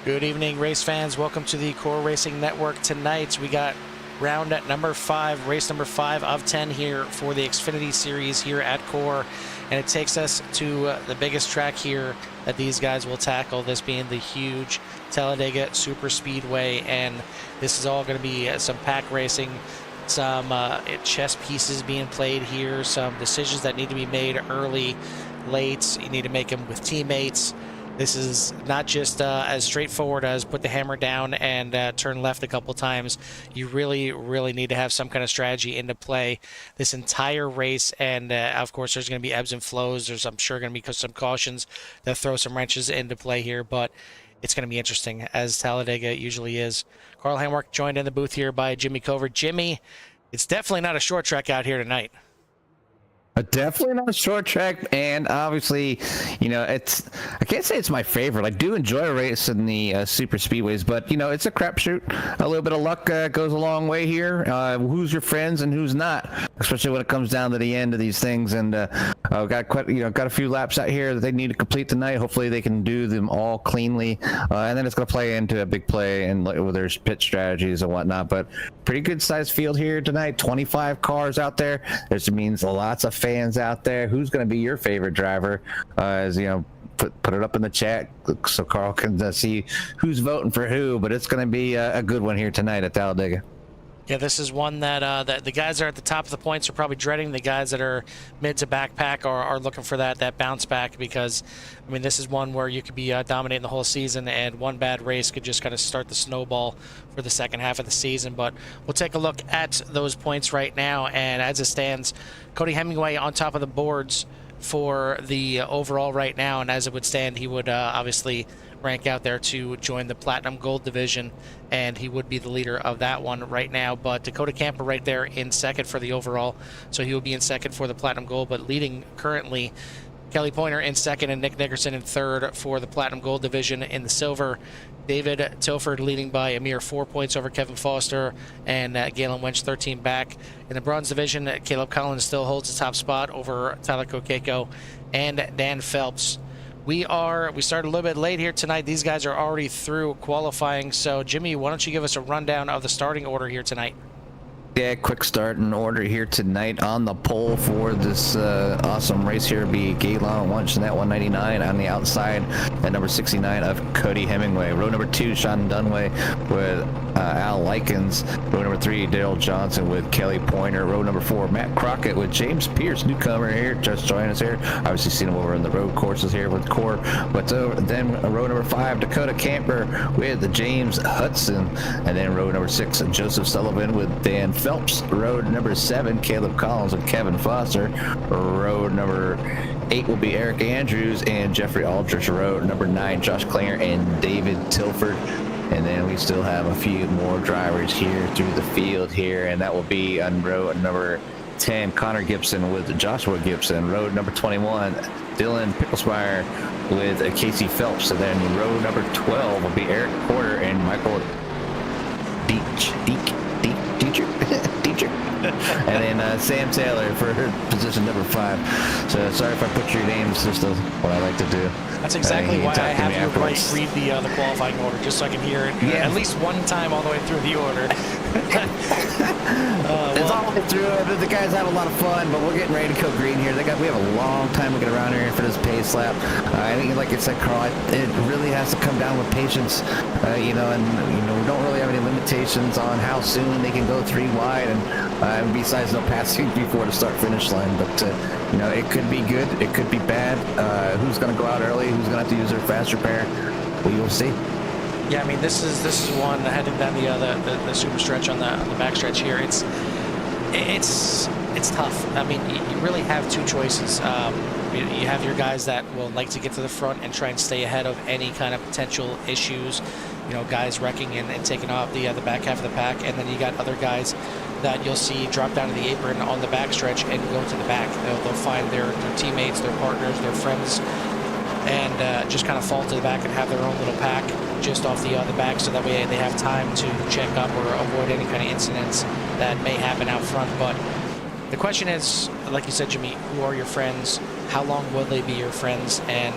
Good evening, race fans. Welcome to the CORE Racing Network. Tonight, we got round at number 5, race number 5 of 10 here for the Xfinity Series here at CORE. And it takes us to the biggest track here that these guys will tackle, this being the huge Talladega Superspeedway. And this is all going to be some pack racing, some chess pieces being played here, some decisions that need to be made early, late. You need to make them with teammates. This is not just as straightforward as put the hammer down and turn left a couple times. You really need to have some kind of strategy into play this entire race. And of course, there's going to be ebbs and flows. There's, I'm sure, going to be some cautions that throw some wrenches into play here. But it's going to be interesting, as Talladega usually is. Carl Hamwark joined in the booth here by Jimmy Covert. Jimmy, it's definitely not a short track out here tonight. Definitely not a short track, and obviously, you know, I can't say it's my favorite. I do enjoy racing the super speedways, but you know, it's a crapshoot. A little bit of luck goes a long way here. Who's your friends and who's not, especially when it comes down to the end of these things. And got a few laps out here that they need to complete tonight. Hopefully, they can do them all cleanly, and then it's going to play into a big play and with their pit strategies and whatnot. But pretty good sized field here tonight. 25 cars out there. This means lots of fans out there. Who's going to be your favorite driver? As you know, put it up in the chat so Carl can see who's voting for who. But it's going to be a good one here tonight at Talladega. Yeah, this is one that the guys that are at the top of the points are probably dreading. The guys that are mid to backpack are looking for that bounce back, because, I mean, this is one where you could be dominating the whole season, and one bad race could just kind of start the snowball for the second half of the season. But we'll take a look at those points right now, and as it stands, Cody Hemingway on top of the boards for the overall right now, and as it would stand, he would obviously rank out there to join the Platinum Gold division, and he would be the leader of that one right now. But Dakota Camper right there in second for the overall, so he will be in second for the Platinum Gold, but leading currently Kelly Pointer in second and Nick Nickerson in third for the Platinum Gold division. In the silver, David Tilford leading by a mere 4 points over Kevin Foster, and Galen Wench 13 back. In the bronze division, Caleb Collins still holds the top spot over Tyler Kokeko and Dan Phelps. We started a little bit late here tonight. These guys are already through qualifying. So, Jimmy, why don't you give us a rundown of the starting order here tonight? Yeah, quick start in order here tonight. On the pole for this awesome race here be Galen Wench in that 199. On the outside at number 69 of Cody Hemingway. Row number 2, Sean Dunway with Al Likens. Row number 3, Daryl Johnson with Kelly Pointer. Row number 4, Matt Crockett with James Pierce, newcomer here, just joining us here. Obviously seen him over in the road courses here with CORE. But then row number 5, Dakota Camper with James Hudson. And then row number 6, Joseph Sullivan with Dan Phelps. Road number 7, Caleb Collins and Kevin Foster. Road number 8 will be Eric Andrews and Jeffrey Aldrich. Road number 9, Josh Klinger and David Tilford. And then we still have a few more drivers here through the field here, and that will be on road number 10, Connor Gibson with Joshua Gibson. Road number 21, Dylan Picklespire with Casey Phelps. And then road number 12 will be Eric Porter and Michael Dietrich. And then Sam Taylor for position number 5. So sorry if I put your names, just what I like to do. That's exactly why I have you read the qualifying order, just so I can hear it at least one time all the way through the order. It's all the way through. The guys have a lot of fun, but we're getting ready to go green here. We have a long time to get around here for this pace lap. I think, like I said, Carl, it really has to come down with patience. You know, and you know, we don't really have any limitations on how soon they can go 3 wide, and besides no passing before the start-finish line. But you know, it could be good, it could be bad. Who's going to go out early? Who's going to have to use their fast repair? We will see. Yeah, I mean, this is one heading down the super stretch on the backstretch here. It's tough. I mean, you really have 2 choices. You have your guys that will like to get to the front and try and stay ahead of any kind of potential issues. You know, guys wrecking and taking off the back half of the pack, and then you got other guys that you'll see drop down to the apron on the backstretch and go to the back. They'll find their teammates, their partners, their friends, and just kind of fall to the back and have their own little pack just off the back, so that way they have time to check up or avoid any kind of incidents that may happen out front. But the question is, like you said, Jimmy, who are your friends? How long will they be your friends? And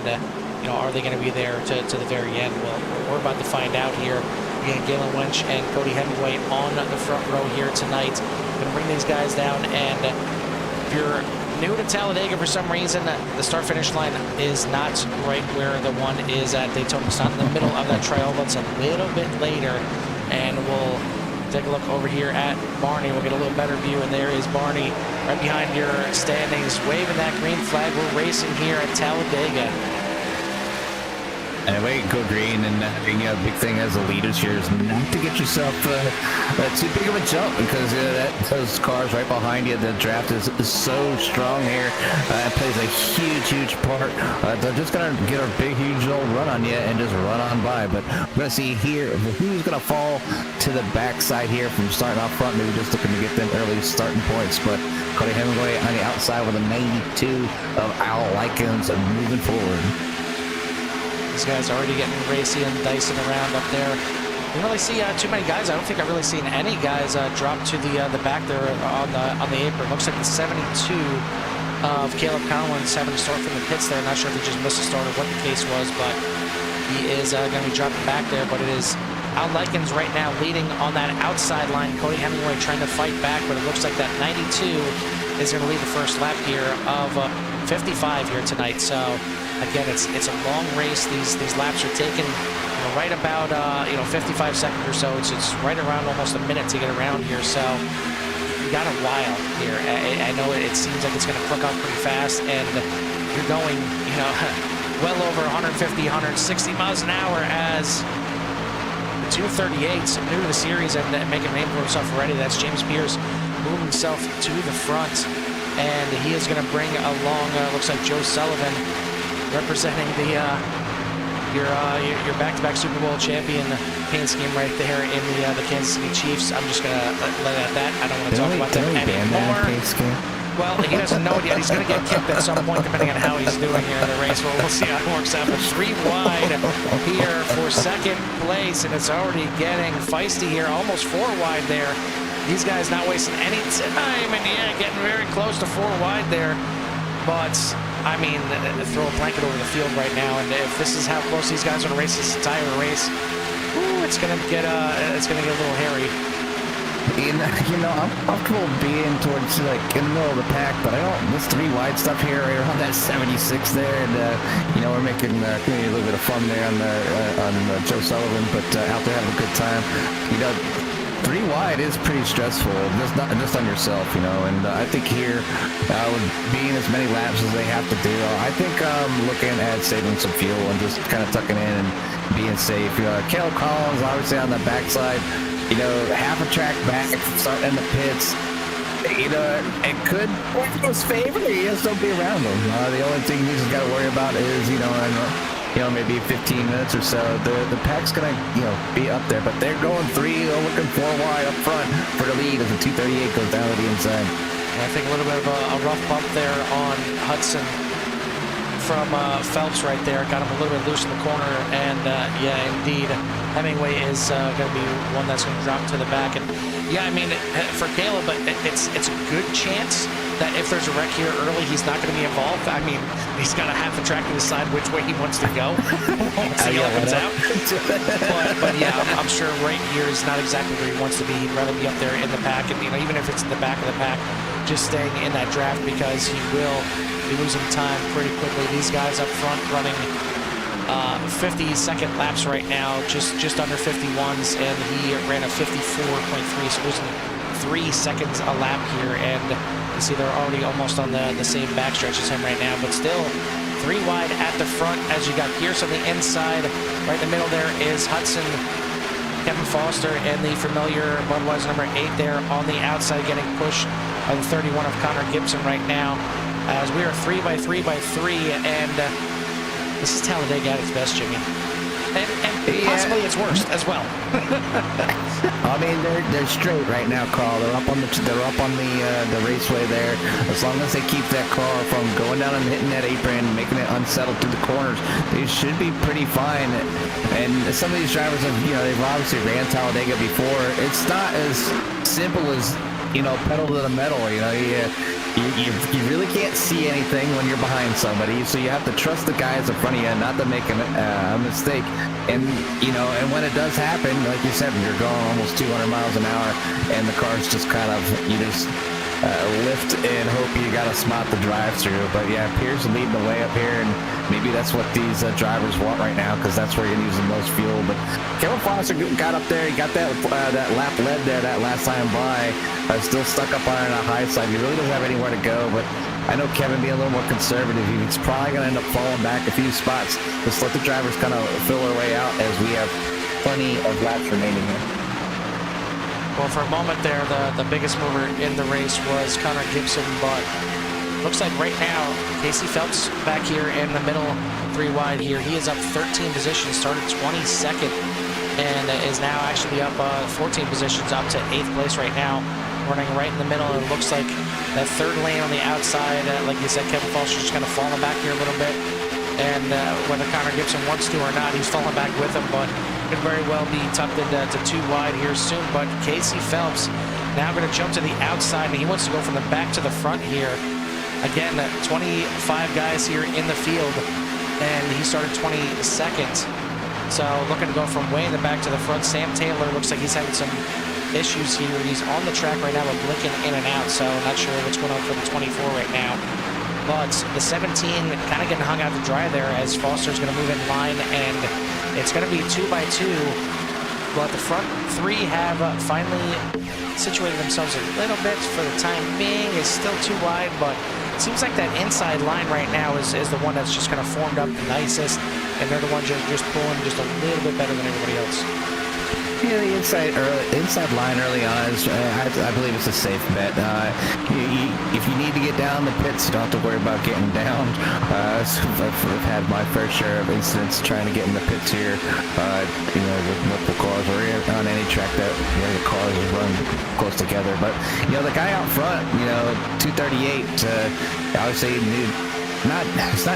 are they going to be there to the very end? Well, we're about to find out here. Again, Galen Winch and Cody Hemingway on the front row here tonight. Going to bring these guys down, and if you're new to Talladega for some reason, the start-finish line is not right where the one is at Daytona. It's not in the middle of that triangle. It's a little bit later, and we'll take a look over here at Barney. We'll get a little better view, and there is Barney right behind your standings, waving that green flag. We're racing here at Talladega. And way go green, and a big thing as the leaders here is not to get yourself too big of a jump, because those cars right behind you, the draft is so strong here. It plays a huge part. They're just going to get a big, huge old run on you and just run on by. But we're going to see here who's going to fall to the backside here from starting off front, maybe just looking to get them early starting points. But Cody Hemingway on the outside with a 92 of Al Likens moving forward. These guys already getting racy and dicing around up there. You don't really see too many guys. I don't think I've really seen any guys drop to the back there on the apron. Looks like the 72 of Caleb Collins having to start from the pits there. Not sure if he just missed a start or what the case was, but he is going to be dropping back there. But it is Al Likens right now leading on that outside line. Cody Hemingway trying to fight back, but it looks like that 92 is going to lead the first lap here of 55 here tonight. So again, it's a long race. These laps are taking right about 55 seconds or so. It's right around almost a minute to get around here. So you got a while here. I know it seems like it's going to click off pretty fast, and you're going well over 150, 160 miles an hour as the 238's new to the series and making a name for himself already. That's James Pierce moving himself to the front, and he is going to bring along looks like Joe Sullivan, representing your back-to-back Super Bowl champion paint scheme right there in the Kansas City Chiefs. I'm just gonna let it at that. I don't want to talk about them anymore. Well, he doesn't know it yet. He's going to get kicked at some point, depending on how he's doing here in the race. Well, we'll see how it works out. But 3 wide here for second place, and it's already getting feisty here. Almost 4 wide there. These guys not wasting any time, and yeah, getting very close to 4 wide there. But I mean, throw a blanket over the field right now, and if this is how close these guys are to race this entire race, ooh, it's gonna get a little hairy. I'm comfortable being towards in the middle of the pack, but I don't. This 3 wide stuff here, right around that 76 there, and we're making community a little bit of fun there on Joe Sullivan, but out there having a good time. 3 wide is pretty stressful, just on yourself, and I think here, with being as many laps as they have to do, I think looking at saving some fuel and just kind of tucking in and being safe. Caleb Collins, obviously on the backside, half a track back, starting in the pits. It could work in his favor. He has to be around him. The only thing he's got to worry about is, maybe 15 minutes or so. The pack's gonna, be up there, but they're going 3, looking 4 wide up front for the lead as the 238 goes down to the inside. I think a little bit of a rough bump there on Hudson from Phelps right there. Got him a little bit loose in the corner, and yeah, indeed, Hemingway is going to be one that's going to drop to the back. And yeah, I mean, for Caleb, but it's a good chance that if there's a wreck here early, he's not going to be involved. I mean, he's got a half a track to decide which way he wants to go once the yellow comes out. But yeah, I'm sure right here is not exactly where he wants to be. He'd rather be up there in the pack, and even if it's in the back of the pack, just staying in that draft, because he will be losing time pretty quickly. These guys up front running 50-second laps right now, just under 51s, and he ran a 54.3, so losing 3 seconds a lap here, and you see they're already almost on the same backstretch as him right now, but still 3 wide at the front as you got Pierce on the inside. Right in the middle there is Hudson, Kevin Foster, and the familiar Budweiser number 8 there on the outside, getting pushed by the 31 of Connor Gibson right now, as we are 3 by 3 by 3, and this is Talladega at its best, Jimmy. And possibly it's worse as well. I mean, they're straight right now, Carl. They're up on the raceway there. As long as they keep that car from going down and hitting that apron and making it unsettled through the corners, they should be pretty fine. And some of these drivers have, they've obviously ran Talladega before. It's not as simple as pedal to the metal. You really can't see anything when you're behind somebody, so you have to trust the guys in front of you not to make a mistake. And when it does happen, like you said, you're going almost 200 miles an hour, and the car's just kind of lift and hope you got a spot to drive through. But yeah, Pierce leading the way up here, and maybe that's what these drivers want right now, because that's where you're using the most fuel. But Kevin Foster got up there. He got that lap led there that last time by. Still stuck up on the high side. He really doesn't have anywhere to go. But I know Kevin being a little more conservative, he's probably going to end up falling back a few spots. Just let the drivers kind of fill their way out, as we have plenty of laps remaining here. Well, for a moment there, the biggest mover in the race was Connor Gibson, but looks like right now, Casey Phelps back here in the middle, 3 wide here. He is up 13 positions, started 22nd, and is now actually up 14 positions, up to 8th place right now, running right in the middle. And it looks like that third lane on the outside, like you said, Kevin Foster's just kind of falling back here a little bit. And whether Connor Gibson wants to or not, he's falling back with him, but could very well be tucked into 2 wide here soon. But Casey Phelps now going to jump to the outside, and he wants to go from the back to the front here. Again, 25 guys here in the field, and he started 22nd. So looking to go from way in the back to the front. Sam Taylor looks like he's having some issues here. He's on the track right now, but blinking in and out, so not sure what's going on for the 24 right now. But the 17 kind of getting hung out to dry there, as Foster's going to move in line, and it's going to be 2 by 2. But the front 3 have finally situated themselves a little bit for the time being. It's still 2 wide, but it seems like that inside line right now is the one that's just kind of formed up the nicest, and they're the ones just pulling just a little bit better than everybody else. Yeah, the inside line early on is, I believe it's a safe bet. If you need to get down the pits, you don't have to worry about getting down. So I've had my fair share of incidents trying to get in the pits here, with multiple cars or on any track that the cars run close together. But the guy out front, 238, I would say it's not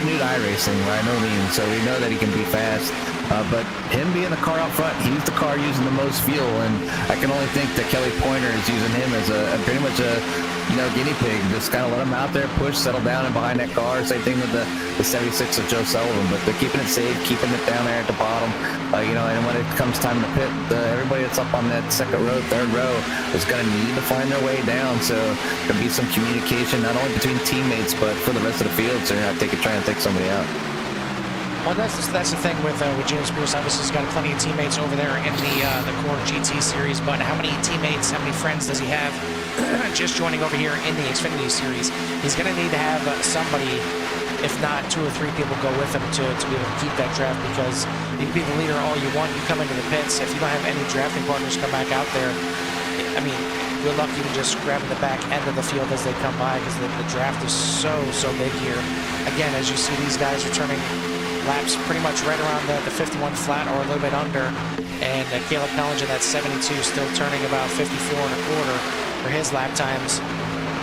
new to iRacing by no means, so we know that he can be fast. But him being the car out front, he's the car using the most fuel, and I can only think that Kelly Pointer is using him as pretty much a guinea pig. Just kind of let him out there, push, settle down, and behind that car. Same thing with the 76 of Joe Sullivan, but they're keeping it safe, keeping it down there at the bottom. And when it comes time to pit, everybody that's up on that second row, third row is going to need to find their way down. So there'll be some communication, not only between teammates, but for the rest of the field, so you're not trying to take somebody out. Well, that's the thing with James Pierce. Obviously, he's got plenty of teammates over there in the CORE GT Series, but how many teammates, how many friends does he have just joining over here in the Xfinity Series? He's going to need to have somebody, if not 2 or 3 people, go with him to be able to keep that draft, because you can be the leader all you want. You come into the pits, if you don't have any drafting partners come back out there, I mean, good luck even just grabbing the back end of the field as they come by, because the draft is so big here. Again, as you see, these guys are turning laps pretty much right around the 51 flat or a little bit under, and Caleb Pellinger, that 72, still turning about 54 and a quarter for his lap times.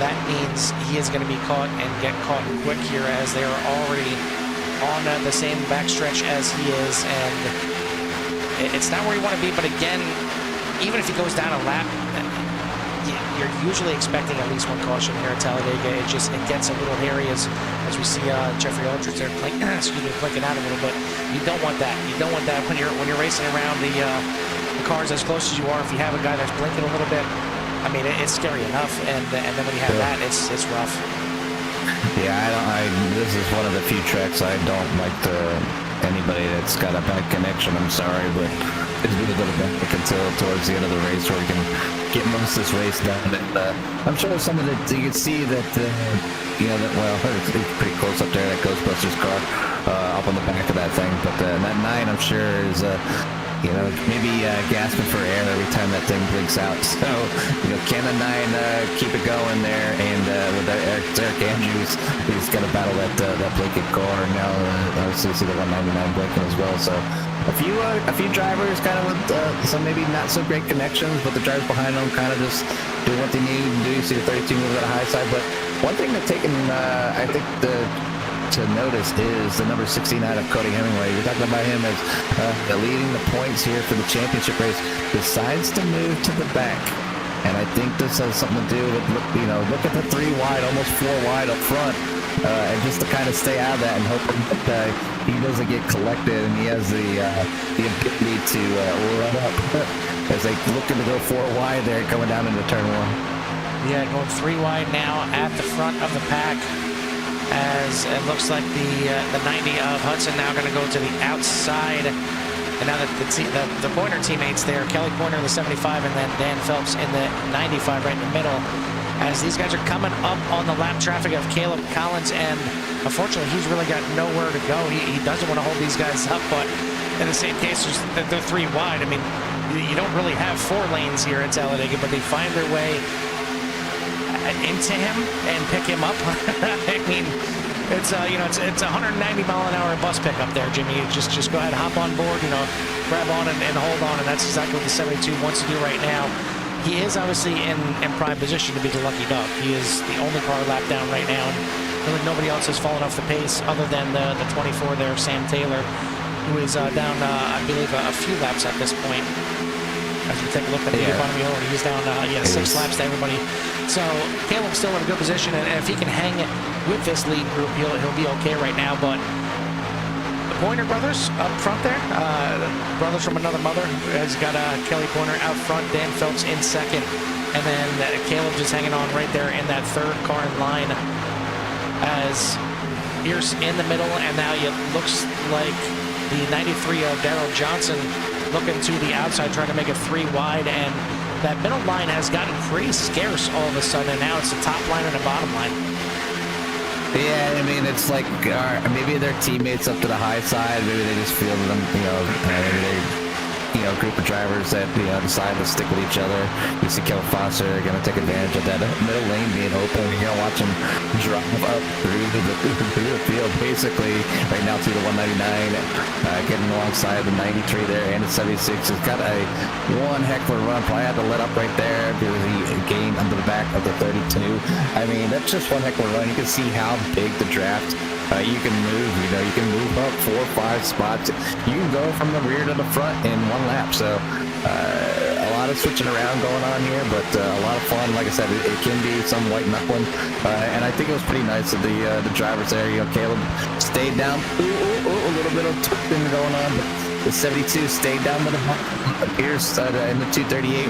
That means he is going to be caught and get caught quick here, as they are already on the same backstretch as he is, and it's not where you want to be. But again, even if he goes down a lap, you're usually expecting at least 1 caution here at Talladega. It gets a little hairy as we see Jeffrey Aldridge there blinking out a little bit. You don't want that. You don't want that when you're racing around the cars as close as you are. If you have a guy that's blinking a little bit, I mean, it's scary enough, and then when you have that, it's rough. Yeah, this is one of the few tracks I don't like anybody that's got a bad connection. I'm sorry, but it's really going to be until towards the end of the race where we can get most of this race done. And I'm sure some of it, you can see that, it's pretty close up there, that Ghostbusters car up on the back of that thing. But that 9, I'm sure, is maybe gasping for air every time that thing blinks out. So, can the 9 keep it going there? And with Eric Andrews, he's going to battle that blinking car. Now, obviously, see the 199 blinking as well. So, a few drivers kind of with some maybe not so great connections, but the drivers behind them kind of just doing what they need to do. You see the 32 moves at a high side. But one thing that's taken, I think, to notice is the number 69 of Cody Hemingway. You're talking about him as leading the points here for the championship race. Decides to move to the back And I think this has something to do with, look at the 3 wide, almost 4 wide up front. And just to kind of stay out of that and hope that he doesn't get collected and he has the ability to run up as they looking to go 4 wide there coming down into turn 1. Yeah, going 3 wide now at the front of the pack, as it looks like the 90 of Hudson now going to go to the outside. And now that the Pointer teammates there, Kelly Pointer in the 75 and then Dan Phelps in the 95 right in the middle, as these guys are coming up on the lap traffic of Caleb Collins, and unfortunately he's really got nowhere to go. He doesn't want to hold these guys up, but in the same case, they're 3 wide. I mean, you don't really have 4 lanes here at Talladega, but they find their way into him and pick him up. I mean, it's it's a 190-mile-an-hour bus pickup there, Jimmy. Just go ahead, hop on board, grab on and hold on, and that's exactly what the 72 wants to do right now. He is obviously in prime position to be the lucky dog. He is the only car lap down right now, and really nobody else has fallen off the pace other than the 24 there, Sam Taylor, who is down, I believe, a few laps at this point. As we take a look at the bottom of the order, he's down 6 laps to everybody. So Caleb's still in a good position, and if he can hang with this lead group, he'll be okay right now. But the Pointer brothers up front there, brothers from another mother, has got Kelly Pointer out front, Dan Phelps in second, and then Caleb just hanging on right there in that 3rd car in line, as Pierce in the middle, and now it looks like the 93 of Darrell Johnson looking to the outside, trying to make it 3 wide, and that middle line has gotten pretty scarce all of a sudden, and now it's the top line and the bottom line. Yeah, I mean, it's like maybe they're teammates up to the high side. Maybe they just feel them, maybe they, group of drivers that decide to stick with each other. You see Kevin Foster going to take advantage of that middle lane being open. You're going to watch him drive up through the field, basically right now through the 199, getting alongside the 93 there, and the 76 has got one heck of a run. Probably had to let up right there because he gained under the back of the 32. I mean, that's just one heck of a run. You can see how big the draft. You can move, you can move up 4 or 5 spots. You can go from the rear to the front in 1 lap. So a lot of switching around going on here, but a lot of fun. Like I said, it can be some white knuckling, and I think it was pretty nice of the drivers there. Caleb stayed down. A little bit of thing going on, but the 72 stayed down to the Pierce in the 238.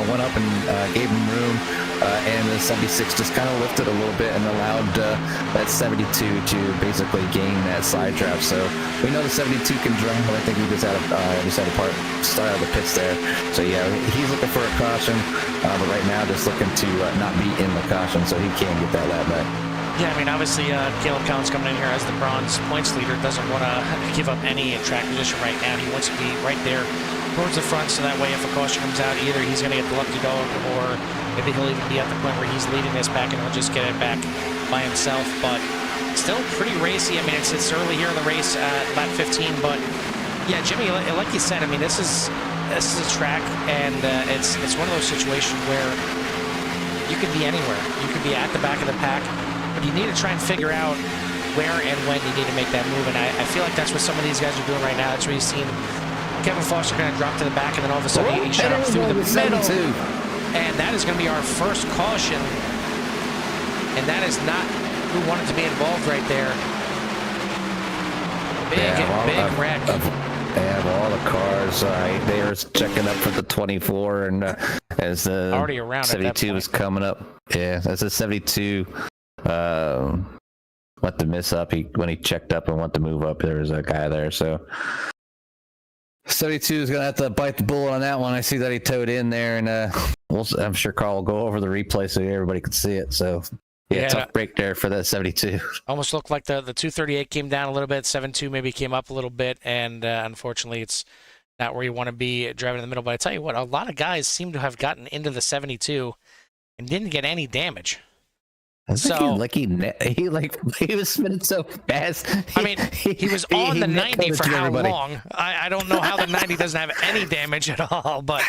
Went up and gave him room. And the 76 just kind of lifted a little bit and allowed that 72 to basically gain that side draft. So we know the 72 can drive, but I think he just had a part start out of the pits there. So yeah, he's looking for a caution, but right now just looking to not be in the caution, so he can get that lap back. Yeah, I mean, obviously, Caleb Collins coming in here as the bronze points leader doesn't want to give up any track position right now. He wants to be right there towards the front, so that way if a caution comes out, either he's going to get the lucky dog, or maybe he'll even be at the point where he's leading this back and he'll just get it back by himself. But still pretty racy. I mean, it's early here in the race at lap 15, but yeah, Jimmy, like you said, I mean, this is a track, and it's one of those situations where you could be anywhere. You could be at the back of the pack, but you need to try and figure out where and when you need to make that move. And I feel like that's what some of these guys are doing right now. That's where you've seen Kevin Foster kind of drop to the back, and then all of a sudden he shut up through the middle. And that is going to be our first caution. And that is not who wanted to be involved right there. Big wreck. Yeah, all the cars, they were checking up for the 24, and as the already around 72 was coming up. Yeah, as the 72 went to miss up, when he checked up and went to move up, there was a guy there, so 72 is going to have to bite the bullet on that one. I see that he towed in there, and I'm sure Carl will go over the replay so everybody can see it. So, yeah, tough break there for that 72. Almost looked like the 238 came down a little bit. 72 maybe came up a little bit, and unfortunately it's not where you want to be driving in the middle. But I tell you what, a lot of guys seem to have gotten into the 72 and didn't get any damage. He was spinning so fast. I mean, he was on the 90 for how long? I don't know how the 90 doesn't have any damage at all, but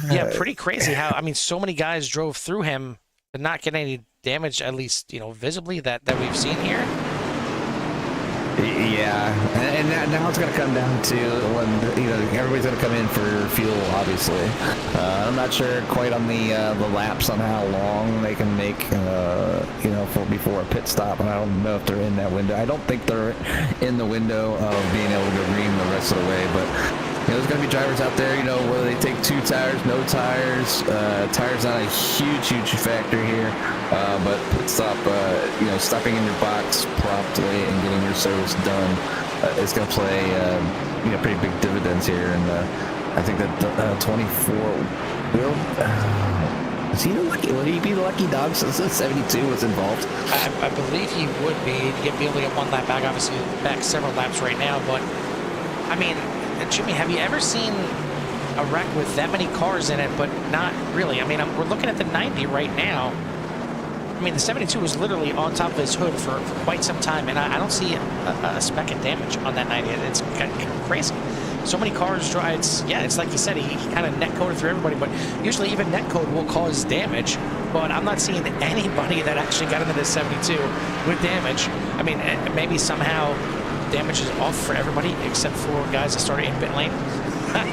yeah, pretty crazy how, I mean, so many guys drove through him but not get any damage, at least, visibly that we've seen here. Yeah, and now it's going to come down to when everybody's going to come in for fuel. Obviously, I'm not sure quite on the laps on how long they can make before a pit stop, and I don't know if they're in that window. I don't think they're in the window of being able to go green the rest of the way, but. There's going to be drivers out there, whether they take 2 tires, no tires. Tires not a huge factor here, but pit stop, stopping in your box promptly and getting your service done is going to play, pretty big dividends here. And I think that 24 will. Is he the lucky? Would he be the lucky dog since 72 was involved? I believe he would be able to get one lap back. Obviously, back several laps right now, but I mean. Jimmy, have you ever seen a wreck with that many cars in it, but not really? I mean, we're looking at the 90 right now. I mean, the 72 was literally on top of his hood for quite some time, and I don't see a speck of damage on that 90. It's kind of crazy. So many cars drive. It's like you said, he kind of net coded through everybody, but usually even net code will cause damage. But I'm not seeing anybody that actually got into this 72 with damage. I mean, maybe somehow damage is off for everybody except for guys that started in pit lane.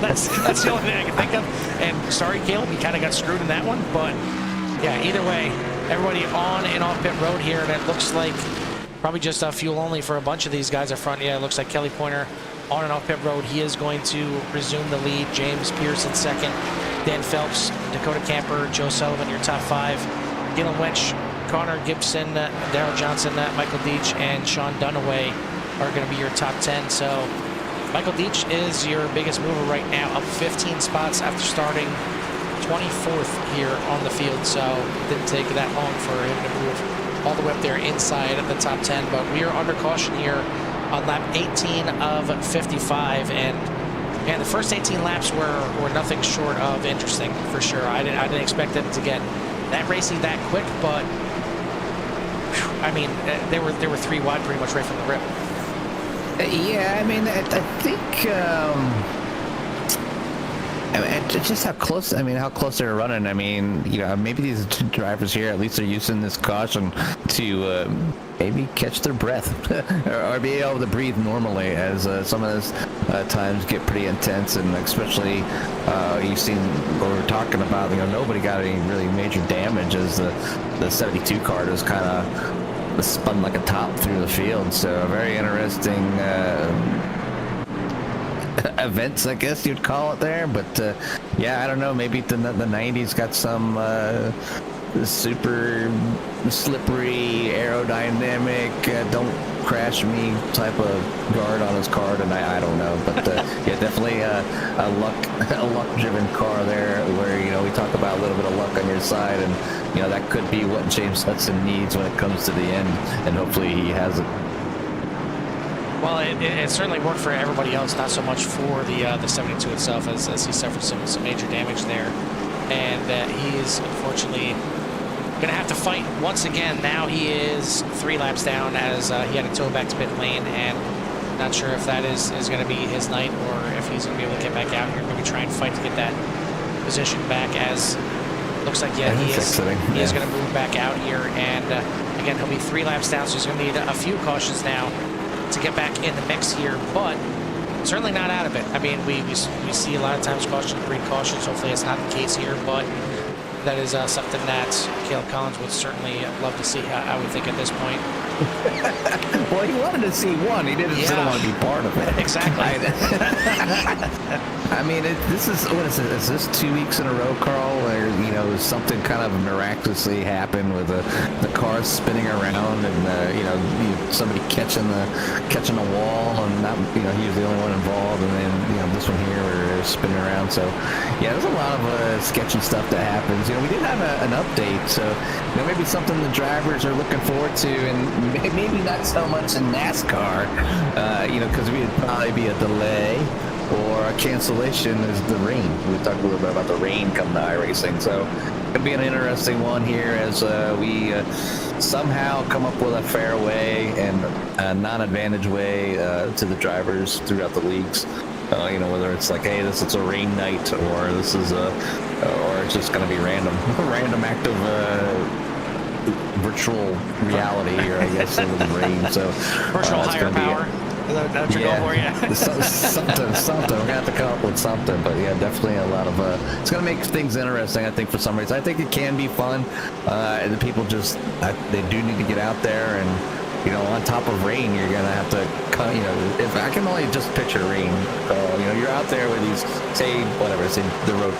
that's the only thing I can think of. And sorry, Caleb, you kind of got screwed in that one. But yeah, either way, everybody on and off pit road here, and it looks like probably just fuel only for a bunch of these guys up front. Yeah, it looks like Kelly Pointer on and off pit road. He is going to resume the lead. James Pearson second, Dan Phelps, Dakota Camper, Joe Sullivan, your top 5. Galen Winch, Connor Gibson, Darrell Johnson, Michael Deach, and Sean Dunaway are going to be your top 10. So Michael Deach is your biggest mover right now, up 15 spots after starting 24th here on the field. So it didn't take that long for him to move all the way up there inside of the top 10. But we are under caution here on lap 18 of 55, and the first 18 laps were nothing short of interesting for sure. I didn't expect them to get that racy that quick, but I mean they were 3 wide pretty much right from the rip. Yeah, I mean, I think just how close. I mean, how close they're running. I mean, maybe these drivers here at least are using this caution to maybe catch their breath or be able to breathe normally, as some of those times get pretty intense, and especially you've seen what we're talking about. Nobody got any really major damage as the 72 car just kind of spun like a top through the field. So a very interesting events, I guess you'd call it there. But yeah, I don't know, maybe the 90's got some super slippery aerodynamic don't crash me type of guard on his car tonight. I don't know, but yeah, definitely a luck driven car there, where we talk about a little bit of luck on your side, and that could be what James Hudson needs when it comes to the end, and hopefully he has it. Well, it certainly worked for everybody else, not so much for the 72 itself, as he suffered some major damage there, and he is unfortunately going to have to fight once again. Now he is 3 laps down, as he had to tow back to pit lane, and not sure if that is going to be his night, or if he's going to be able to get back out here, maybe try and fight to get that position back, as looks like, yeah, he is going to move back out here, and again, he'll be 3 laps down, so he's going to need a few cautions now to get back in the mix here, but certainly not out of it. I mean, we see a lot of times cautions breed cautions. Hopefully it's not the case here, but that is something that Caleb Collins would certainly love to see, I would think, at this point. Well, he wanted to see one. He didn't want to be part of it. Exactly. I mean, this is, what is it? Is this 2 weeks in a row, Carl, where something kind of miraculously happened with the car spinning around, and somebody catching the wall, and not he was the only one involved, and then this one here where they're spinning around. So yeah, there's a lot of sketchy stuff that happens. We did have an update, so maybe something the drivers are looking forward to, and maybe not so much in NASCAR, because we'd probably be a delay or a cancellation is the rain. We talked a little bit about the rain coming to iRacing, so it could be an interesting one here as we somehow come up with a fair way and a non-advantage way to the drivers throughout the leagues. Whether it's like, hey, this is a rain night, or this is or it's just going to be random act of virtual reality here, I guess, with the rain. So Virtual it's higher gonna be power. Is that what you're going for? Yeah. something. We're gonna have to come up with something, but yeah, definitely a lot of. It's gonna make things interesting, I think, for some reason. I think it can be fun, and the people just they do need to get out there, and you know, on top of rain, you're gonna have to, you know, if I can only just picture rain. You know, you're out there with these, say the road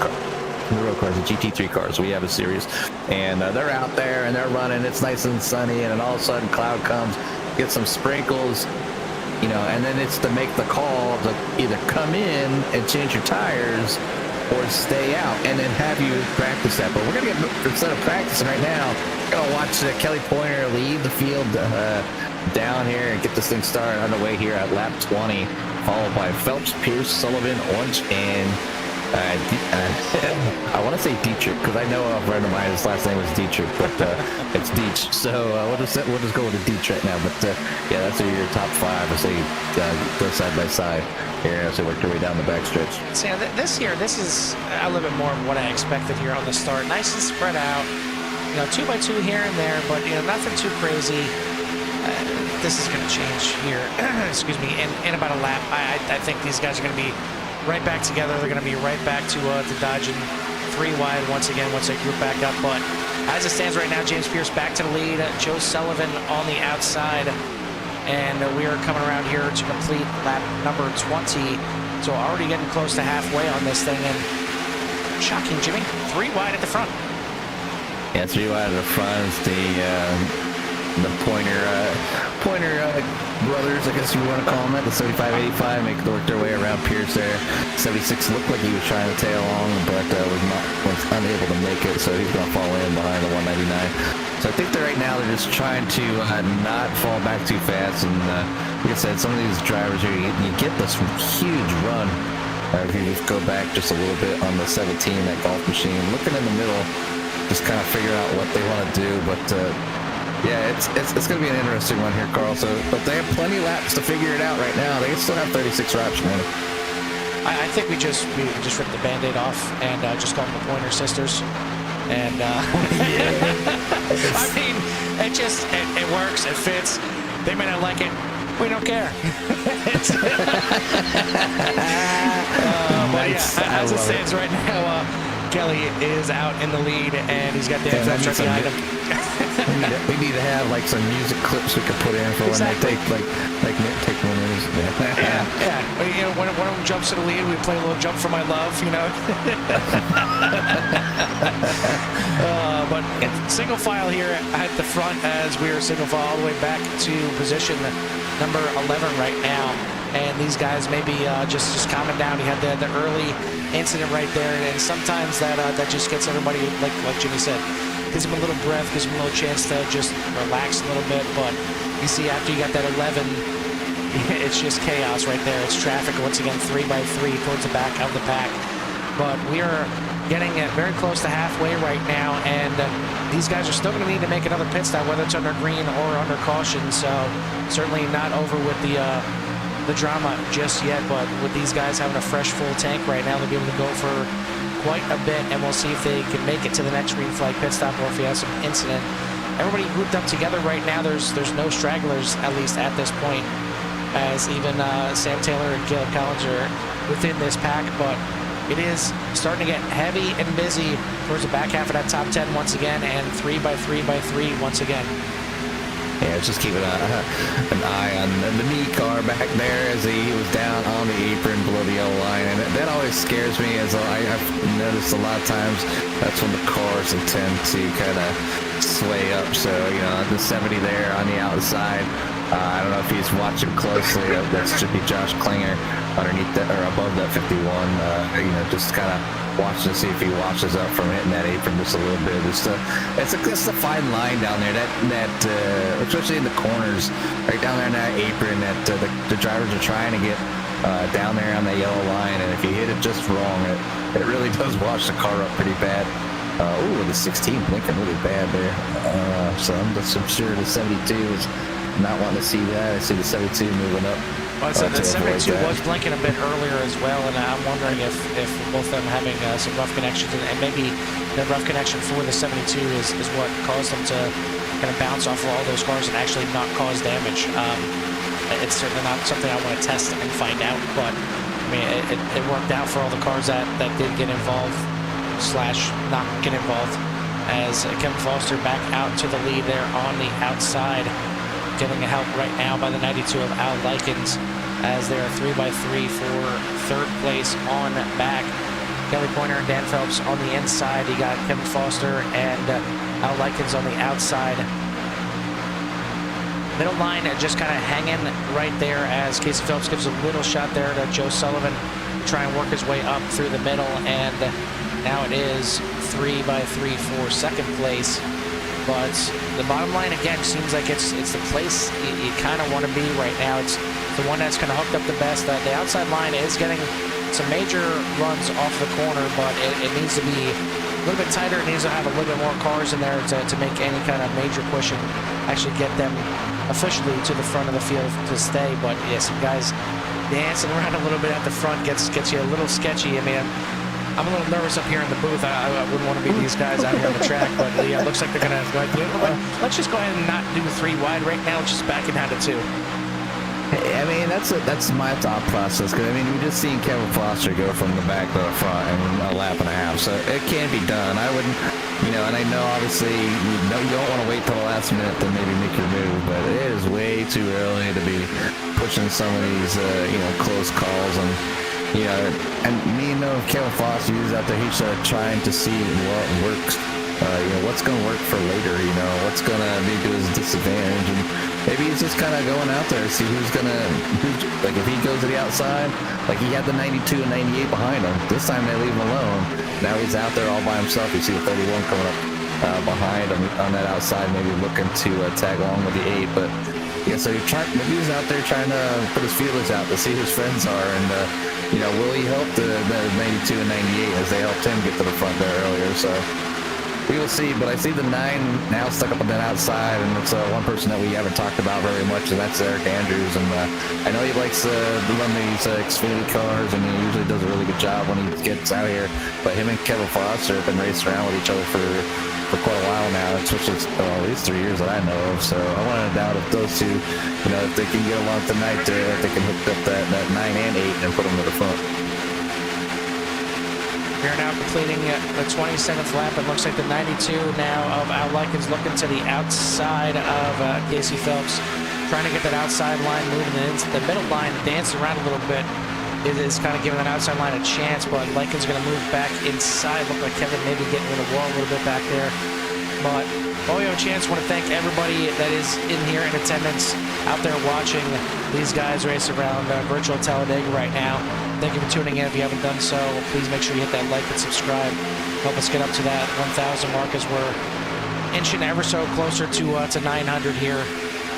cars, the GT3 cars. We have a series, and they're out there and they're running. It's nice and sunny, and then all of a sudden, cloud comes, get some sprinkles. You know, and then it's to make the call to either come in and change your tires or stay out and then have you practice that. But we're going to get, instead of practicing right now, we're going to watch Kelly Pointer leave the field down here and get this thing started underway here at lap 20, followed by Phelps, Pierce, Sullivan, Orange, and I want to say Dietrich because I know a friend of mine, his last name was Dietrich, but it's Deech. So we'll just go with the Dietrich now. But yeah, that's your top 5. I say go side by side here as they work their way down the backstretch. So this year, this is a little bit more of what I expected here on the start. Nice and spread out. You know, 2x2 here and there, but you know, nothing too crazy. This is going to change here. Excuse me. In about a lap, I think these guys are going to be right back together. They're going to be right back to dodging 3 wide once again once they group back up. But as it stands right now, James Pierce back to the lead. Joe Sullivan on the outside. And we are coming around here to complete lap number 20. So already getting close to halfway on this thing. And shocking, Jimmy, 3 wide at the front. Yeah, 3 wide at the front. It's the Pointer brothers, I guess you want to call them, at the 75-85, make work their way around Pierce there. 76 looked like he was trying to tail along, but was unable to make it, so he's going to fall in behind the 199. So I think that right now they're just trying to not fall back too fast, and like I said, some of these drivers here, you get this huge run. If you just go back just a little bit on the 17, that golf machine, looking in the middle, just kind of figure out what they want to do, but yeah, it's going to be an interesting one here, Carl. So, but they have plenty of laps to figure it out right now. They still have 36 laps, man. I think we just ripped the Band-Aid off and just call them the Pointer Sisters. And I mean, it works, it fits. They may not like it. We don't care. But yeah, as it stands right now, Kelly is out in the lead, and he's got Dan Phelps right behind him. We need to have like some music clips we could put in for when they take take winners. Yeah. You know, when one of them jumps to the lead, we play a little "Jump for My Love," you know. But single file here at the front as we are single file all the way back to position number 11 right now. And these guys maybe just calming down. You had the early incident right there, and sometimes that just gets everybody, like Jimmy said, gives them a little breath, gives them a little chance to just relax a little bit. But you see, after you got that 11, it's just chaos right there. It's traffic once again, 3 by 3 towards the back of the pack. But we are getting very close to halfway right now, and these guys are still going to need to make another pit stop, whether it's under green or under caution. So certainly not over with the drama just yet, but with these guys having a fresh full tank right now, they'll be able to go for quite a bit, and we'll see if they can make it to the next green flag pit stop or if he has some incident. Everybody grouped up together right now. There's no stragglers, at least at this point, as even Sam Taylor and Caleb Collins are within this pack, but it is starting to get heavy and busy towards the back half of that top 10 once again, and 3 by 3 by 3 once again. Yeah, it's just keeping an eye on the knee car back there as he was down on the apron below the yellow line, and that always scares me, as I've noticed a lot of times that's when the cars tend to kind of sway up. So, you know, the 70 there on the outside, I don't know if he's watching closely. That should be Josh Klinger underneath that, or above that 51. You know, just kind of watching to see if he washes up from hitting that apron just a little bit. It's a fine line down there. That especially in the corners, right down there in that apron, that the drivers are trying to get down there on that yellow line, and if you hit it just wrong, it really does wash the car up pretty bad. Ooh, the 16 blinking really bad there. So I'm sure the 72 is not wanting to see that. I see the 72 moving up Well, so the to avoid 72 that. was blinking a bit earlier as well, and I'm wondering if both of them having some rough connections, and maybe the rough connection for the 72 is what caused them to kind of bounce off of all those cars and actually not cause damage. It's certainly not something I want to test and find out, but I mean, it worked out for all the cars that did get involved / not get involved, as Kevin Foster back out to the lead there on the outside, getting a help right now by the 92 of Al Likens, as they're 3x3 for third place on back. Kelly Pointer and Dan Phelps on the inside. You got Kevin Foster and Al Likens on the outside. Middle line just kind of hanging right there as Casey Phelps gives a little shot there to Joe Sullivan to try and work his way up through the middle, and now it is 3x3 for second place. But the bottom line again seems like it's the place you kind of want to be right now. It's the one that's kind of hooked up the best. The outside line is getting some major runs off the corner, but it needs to be a little bit tighter. It needs to have a little bit more cars in there to make any kind of major push and actually get them officially to the front of the field to stay. But yeah, some guys dancing around a little bit at the front gets you a little sketchy. I mean, I'm a little nervous up here in the booth. I wouldn't want to be these guys out here on the track, but yeah, it looks like they're going to go ahead and do it. Let's just go ahead and not do 3 wide right now. Let's just back it down to 2. I mean, that's my thought process, because I mean, we just seen Kevin Foster go from the back to the front in a lap and a half, so it can be done. I wouldn't, you know, and I know obviously you don't want to wait till the last minute to maybe make your move, but it is way too early to be pushing some of these, you know, close calls. And you know, and me and Kevin Foster, he's out there, he's trying to see what works. You know, what's going to work for later, you know, what's going to be to his disadvantage, and maybe he's just kind of going out there to see who's going to, like if he goes to the outside, like he had the 92 and 98 behind him, this time they leave him alone, now he's out there all by himself. You see the 31 coming up behind him on that outside, maybe looking to tag along with the 8, but yeah, so maybe he's out there trying to put his feelers out to see who his friends are, and you know, will he help the 92 and 98 as they helped him get to the front there earlier, so we will see. But I see the 9 now stuck up on that outside, and it's one person that we haven't talked about very much, and that's Eric Andrews. And I know he likes to run these Xfinity cars, and he usually does a really good job when he gets out here. But him and Kevin Foster have been racing around with each other for quite a while now, especially at least 3 years that I know of. So I wanted to doubt if those two, you know, if they can get along tonight, if they can hook up that 9 and 8 and put them to the front. We're now completing the 27th lap. It looks like the 92 now of Al Likens looking to the outside of Casey Phelps, trying to get that outside line moving into the middle line, dancing around a little bit. It is kind of giving that outside line a chance, but Likens going to move back inside. Look like Kevin maybe getting in the wall a little bit back there. But while we have a chance, I want to thank everybody that is in here in attendance, out there watching these guys race around virtual Talladega right now. Thank you for tuning in. If you haven't done so, please make sure you hit that like and subscribe. Help us get up to that 1,000 mark, as we're inching ever so closer to 900 here.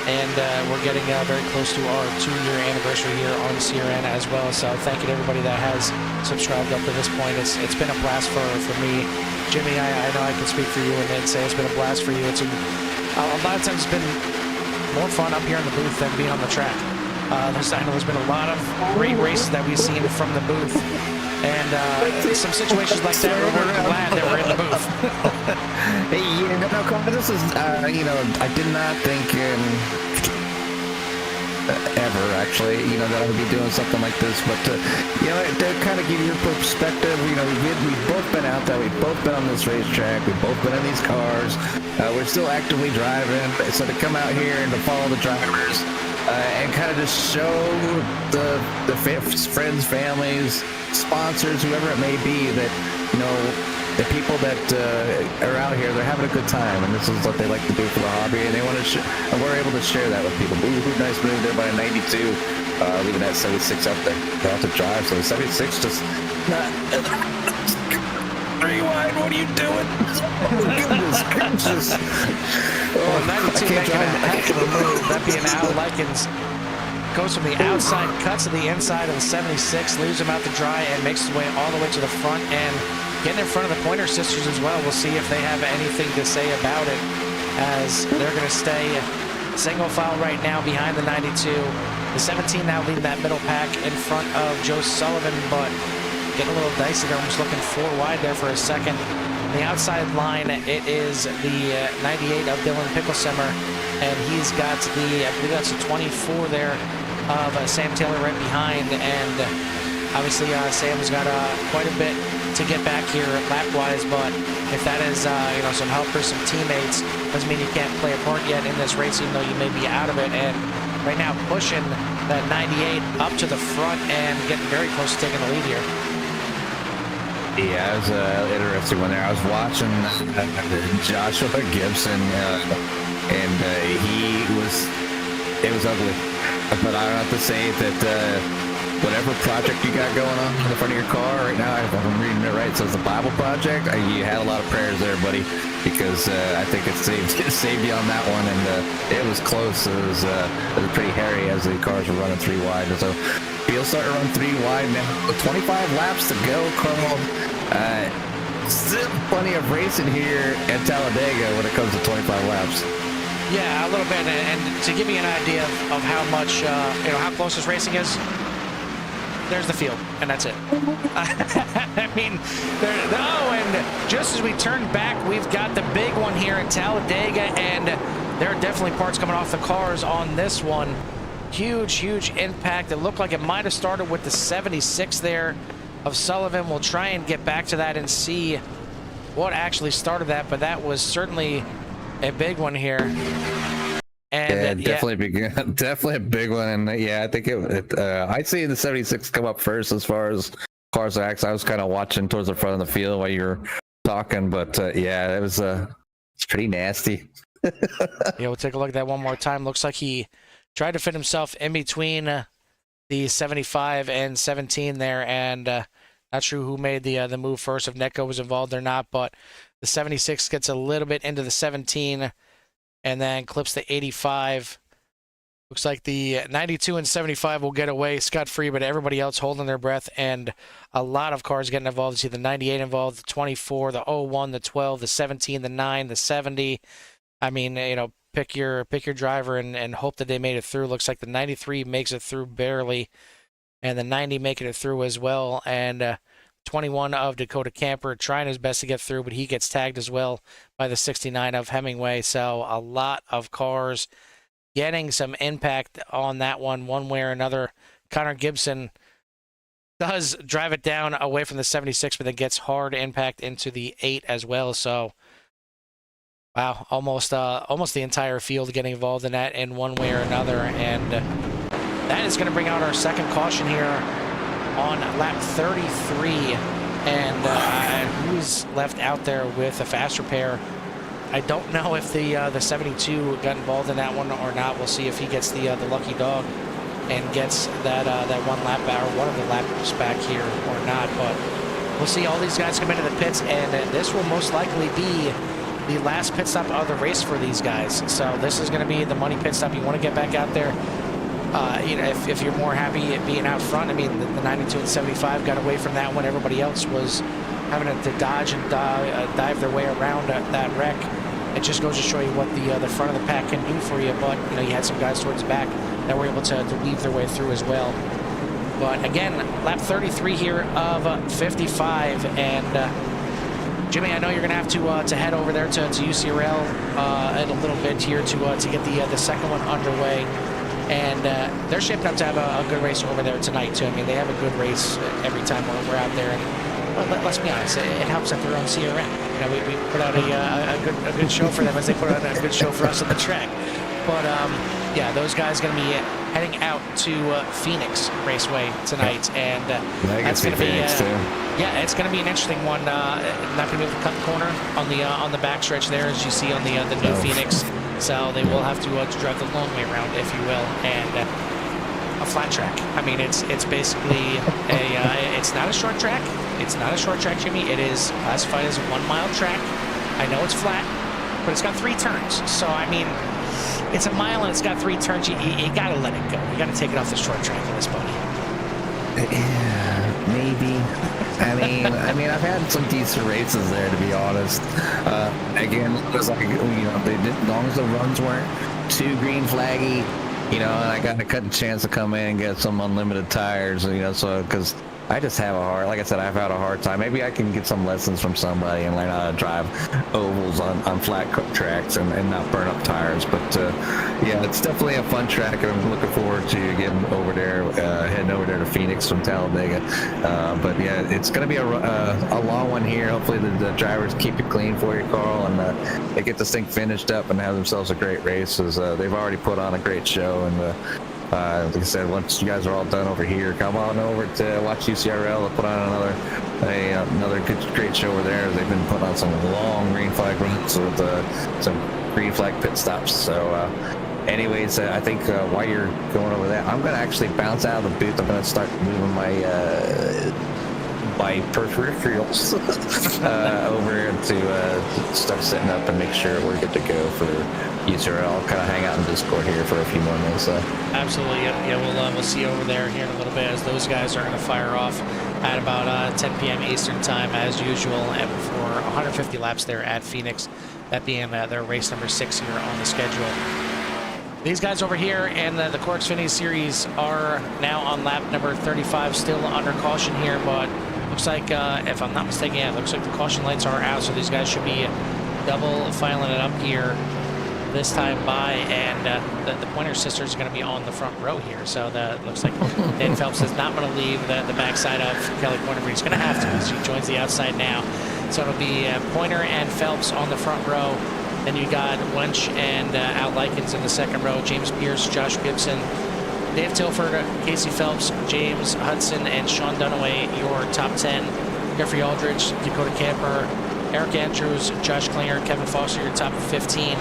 And we're getting very close to our 2-year anniversary here on CRN as well. So thank you to everybody that has subscribed up to this point. It's been a blast for me. Jimmy, I know I can speak for you and say it's been a blast for you. It's a lot of times it's been more fun up here in the booth than being on the track. I know there's been a lot of great races that we've seen from the booth, and some situations like that where we're glad that we're in the booth. Hey, you know, this is, you know, I did not think ever, actually, you know, that I would be doing something like this, but you know, to kind of give you a perspective, you know, we've both been out there, we've both been on this racetrack, we've both been in these cars, we're still actively driving, so to come out here and to follow the drivers, and kind of just show the friends, families, sponsors, whoever it may be, that, you know, the people that are out here, they're having a good time, and this is what they like to do for the hobby, and they want to and we're able to share that with people. Ooh, nice move there by a 92, leaving that 76 up there. They have to drive, so the 76 just not. Rewind, what are you doing? Goodness gracious. Well, 92 making a heck of a move. That being Al Likens goes from the outside, cuts to the inside of the 76, leaves him out to dry, and makes his way all the way to the front and getting in front of the Pointer sisters as well. We'll see if they have anything to say about it, as they're going to stay single file right now behind the 92. The 17 now leading that middle pack in front of Joe Sullivan, but getting a little dicey there, almost looking 4 wide there for a second. On the outside line, it is the 98 of Dylan Picklesimmer, and he's got the, I believe that's a 24 there of Sam Taylor right behind, and obviously Sam's got quite a bit to get back here lap-wise, but if that is you know, some help for some teammates, doesn't mean you can't play a part yet in this race, even though you may be out of it. And right now pushing that 98 up to the front and getting very close to taking the lead here. Yeah, it was an interesting one there. I was watching Joshua Gibson, and it was ugly. But I don't have to say that whatever project you got going on in the front of your car right now, if I'm reading it right, so it's the Bible Project. You had a lot of prayers there, buddy, because I think it saved you on that one, and it was close. It was pretty hairy as the cars were running 3 wide. So Field starting to run 3 wide now. With 25 laps to go, Carl. Still plenty of racing here at Talladega when it comes to 25 laps. Yeah, a little bit, and to give you an idea of how much, you know, how close this racing is, there's the field, and that's it. I mean, and just as we turn back, we've got the big one here at Talladega, and there are definitely parts coming off the cars on this one. Huge impact. It looked like it might have started with the 76 there of Sullivan. We'll try and get back to that and see what actually started that, but that was certainly a big one here. And yeah, definitely a big one. And yeah, I think I'd say the 76 come up first as far as cars acts. I was kind of watching towards the front of the field while you were talking, but yeah, it was it's pretty nasty. Yeah, we'll take a look at that one more time. Looks like he tried to fit himself in between the 75 and 17 there, and not sure who made the move first, if Netco was involved or not, but the 76 gets a little bit into the 17 and then clips the 85. Looks like the 92 and 75 will get away scot-free, but everybody else holding their breath, and a lot of cars getting involved. You see the 98 involved, the 24, the 01, the 12, the 17, the 9, the 70. I mean, you know, pick your driver and hope that they made it through. Looks like the 93 makes it through barely, and the 90 making it through as well, and 21 of Dakota Camper trying his best to get through, but he gets tagged as well by the 69 of Hemingway. So a lot of cars getting some impact on that one way or another. Connor Gibson does drive it down away from the 76, but then gets hard impact into the 8 as well. So wow, almost the entire field getting involved in that in one way or another, and that is going to bring out our second caution here on lap 33, and who's left out there with a fast repair? I don't know if the 72 got involved in that one or not. We'll see if he gets the lucky dog and gets that one lap or one of the laps back here or not. But we'll see. All these guys come into the pits, and this will most likely be the last pit stop of the race for these guys. So this is going to be the money pit stop. You want to get back out there. You know, if you're more happy at being out front. I mean, the 92 and 75 got away from that when everybody else was having to dodge and dive their way around that wreck. It just goes to show you what the front of the pack can do for you. But you know, you had some guys towards the back that were able to weave their way through as well. But again, lap 33 here of 55, and Jimmy, I know you're going to have to head over there to UCRL in a little bit here to get the second one underway. And they're shaping up to have a good race over there tonight, too. I mean, they have a good race every time we're out there. And let's be honest, it helps that they're on CRM. You know, we put out a good show for them as they put out a good show for us on the track. But, yeah, those guys are going to be heading out to Phoenix Raceway tonight. And that's going to be yeah, it's going to be an interesting one. Not going to be able to cut the corner on the backstretch there, as you see on the new Phoenix. So they will have to drive the long way around, if you will, and a flat track. I mean, it's basically it's not a short track. It's not a short track, Jimmy. It is classified as a 1 mile track. I know it's flat, but it's got 3 turns. So I mean, it's a mile and it's got 3 turns. You got to let it go. You got to take it off the short track for this, buddy. Yeah, maybe. I mean, I've had some decent races there, to be honest. Again, it was like, you know, as long as the runs weren't too green flaggy, you know, and I got a chance to come in and get some unlimited tires, you know, so because I just have a hard, like I said, I've had a hard time. Maybe I can get some lessons from somebody and learn how to drive ovals on flat tracks and not burn up tires. But yeah, it's definitely a fun track, and I'm looking forward to getting over there, heading over there to Phoenix from Talladega. But yeah, it's going to be a long one here. Hopefully the drivers keep it clean for you, Carl, and they get this thing finished up and have themselves a great race. As they've already put on a great show, and like I said, once you guys are all done over here, come on over to watch UCRL. They'll put on another great show over there. They've been putting on some long green flag runs with some green flag pit stops. So anyways, I think while you're going over that, I'm going to actually bounce out of the booth. I'm going to start moving my peripherals over to start setting up and make sure we're good to go for UCRL. I'll kind of hang out in Discord here for a few more minutes. Absolutely, yeah. We'll see you over there here in a little bit as those guys are going to fire off at about 10 p.m. Eastern time as usual, and for 150 laps there at Phoenix, that being their race number 6 here on the schedule. These guys over here in the CORE Xfinity Series are now on lap number 35, still under caution here, but looks like, if I'm not mistaken, yeah, it looks like the caution lights are out, so these guys should be double filing it up here this time by, and the Pointer sisters are going to be on the front row here, so that looks like Dan Phelps is not going to leave the backside of Kelly Pointer. He's going to have to as he joins the outside now. So it'll be Pointer and Phelps on the front row. Then you got Wench and Al Likens in the second row. James Pierce, Josh Gibson, Dave Tilford, Casey Phelps, James Hudson, and Sean Dunaway, your top 10. Jeffrey Aldridge, Dakota Camper, Eric Andrews, Josh Klinger, Kevin Foster, your top 15.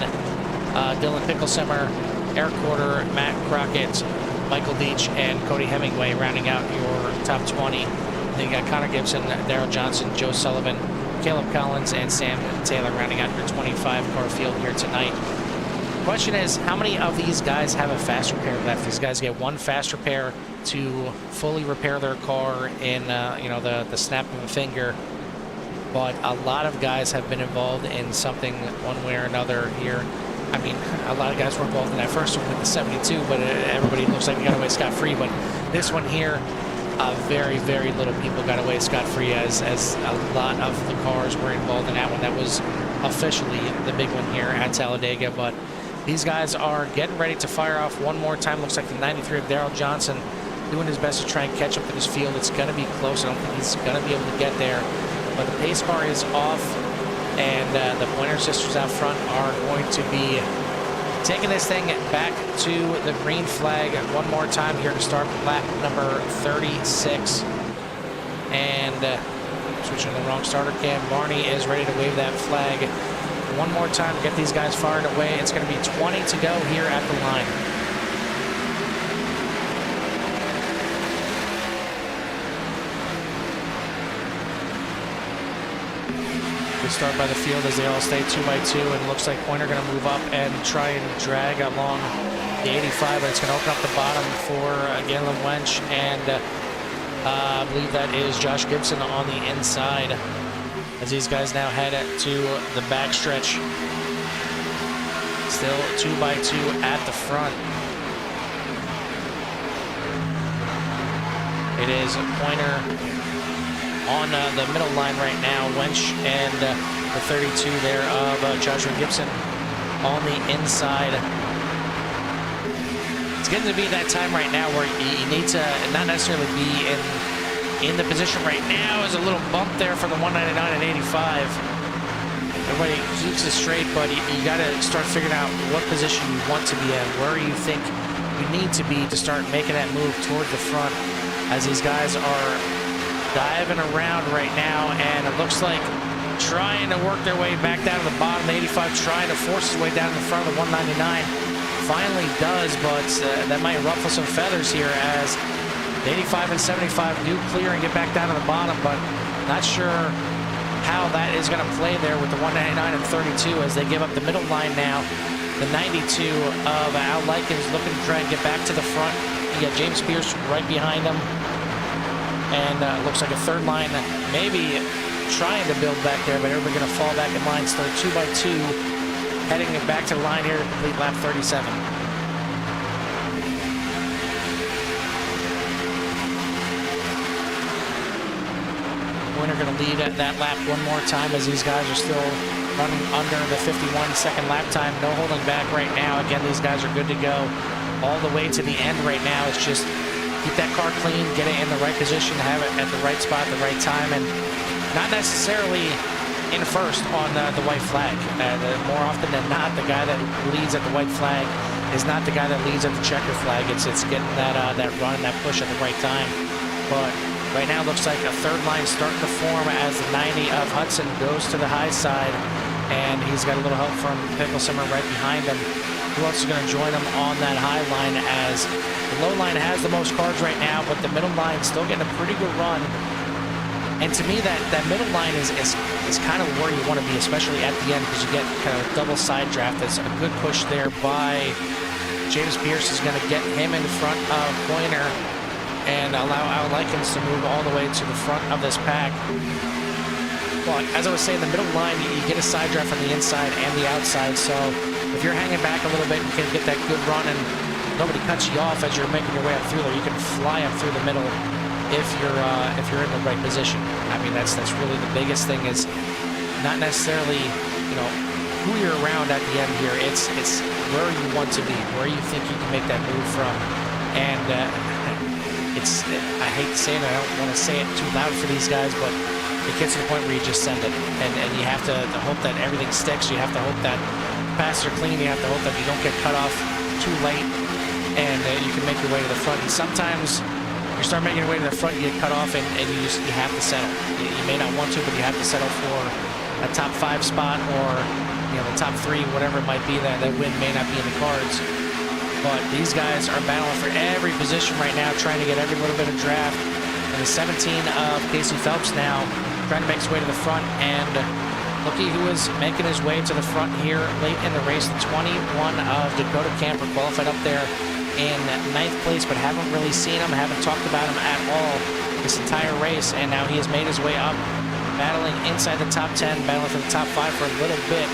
Dylan Picklesimmer, Eric Porter, Matt Crockett, Michael Deach, and Cody Hemingway rounding out your top 20. Then you got Connor Gibson, Darrell Johnson, Joe Sullivan, Caleb Collins, and Sam Taylor rounding out your 25-car field here tonight. The question is, how many of these guys have a fast repair left? These guys get one fast repair to fully repair their car in the snap of a finger. But a lot of guys have been involved in something one way or another here. I mean, a lot of guys were involved in that first one with the 72, but everybody looks like they got away scot-free. But this one here, very, very little people got away scot-free as a lot of the cars were involved in that one. That was officially the big one here at Talladega. But these guys are getting ready to fire off one more time. Looks like the 93 of Darrell Johnson doing his best to try and catch up to this field. It's going to be close. I don't think he's going to be able to get there. But the pace car is off, and the Pointer sisters out front are going to be taking this thing back to the green flag one more time here to start lap number 36. And switching to the wrong starter cam, Barney is ready to wave that flag one more time to get these guys fired away. It's going to be 20 to go here at the line. Start by the field as they all stay 2 by 2, and it looks like Pointer going to move up and try and drag along the 85, but it's going to open up the bottom for Galen Wench, and I believe that is Josh Gibson on the inside as these guys now head to the backstretch. Still 2 by 2 at the front. It is Pointer on the middle line right now, Wench and the 32 there of Joshua Gibson on the inside. It's getting to be that time right now where you need to not necessarily be in the position right now. There's a little bump there for the 199 and 85. Everybody keeps it straight, but you got to start figuring out what position you want to be in, where you think you need to be to start making that move toward the front as these guys are diving around right now, and it looks like trying to work their way back down to the bottom. The 85 trying to force his way down to the front of the 199. Finally does, but that might ruffle some feathers here as the 85 and 75 do clear and get back down to the bottom, but not sure how that is going to play there with the 199 and 32 as they give up the middle line now. The 92 of Al Likens looking to try and get back to the front. You got James Pierce right behind him. And looks like a third line maybe trying to build back there, but everybody going to fall back in line. Still 2 by 2 heading back to the line here to complete lap 37. Pointer going to lead that lap one more time as these guys are still running under the 51-second lap time. No holding back right now. Again, these guys are good to go all the way to the end right now. It's just keep that car clean, get it in the right position, have it at the right spot, the right time, and not necessarily in first on the white flag. More often than not, the guy that leads at the white flag is not the guy that leads at the checker flag. It's getting that run, that push at the right time. But right now, it looks like a third line starting to form as the 90 of Hudson goes to the high side, and he's got a little help from Picklesimmer right behind him. Who else is going to join him on that high line, as the low line has the most cars right now, but the middle line still getting a pretty good run. And to me, that middle line is kind of where you want to be, especially at the end, because you get kind of a double side draft. That's a good push there by James Pierce is going to get him in front of Pointer and allow Al Likens to move all the way to the front of this pack. Well, as I was saying, the middle line, you get a side draft on the inside and the outside, so if you're hanging back a little bit, you can get that good run and nobody cuts you off as you're making your way up through there. You can fly up through the middle if you're in the right position. I mean, that's really the biggest thing, is not necessarily, you know, who you're around at the end here. It's where you want to be, where you think you can make that move from. And I hate to say it, I don't want to say it too loud for these guys, but it gets to the point where you just send it, and you have to hope that everything sticks. You have to hope that passes are clean. You have to hope that you don't get cut off too late, and you can make your way to the front. And sometimes you start making your way to the front, you get cut off, and you have to settle. You may not want to, but you have to settle for a top 5 spot, or the top 3, whatever it might be. That win may not be in the cards. But these guys are battling for every position right now, trying to get every little bit of draft. And the 17 of Casey Phelps now trying to make his way to the front. And looky who is making his way to the front here late in the race. The 21 of Dakota Camper qualified up there in 9th place, but haven't really seen him, haven't talked about him at all this entire race. And now he has made his way up, battling inside the top 10, battling for the top 5 for a little bit.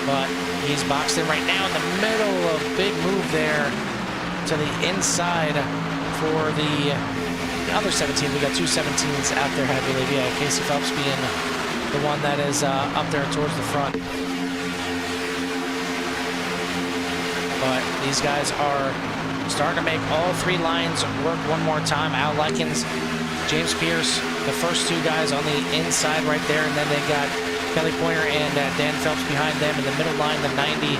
But he's boxed in right now in the middle of big move there to the inside for the other 17. We got 2 17s out there, I believe. Yeah, Casey Phelps being the one that is up there towards the front. But these guys are starting to make all 3 lines work one more time. Al Likens, James Pierce, the first 2 guys on the inside right there, and then they got Kelly Pointer and Dan Phelps behind them. In the middle line, the 90,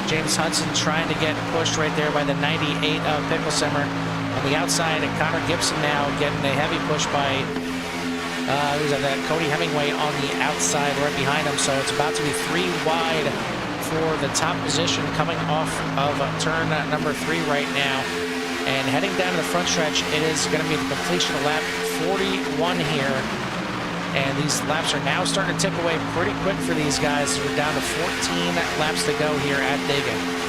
James Hudson trying to get pushed right there by the 98 of Picklesimmer. On the outside, and Connor Gibson now getting a heavy push by who's that? Cody Hemingway on the outside right behind him. So it's about to be 3 wide for the top position coming off of turn number 3 right now. And heading down to the front stretch, it is going to be the completion of lap 41 here. And these laps are now starting to tick away pretty quick for these guys. We're down to 14 laps to go here at Dega.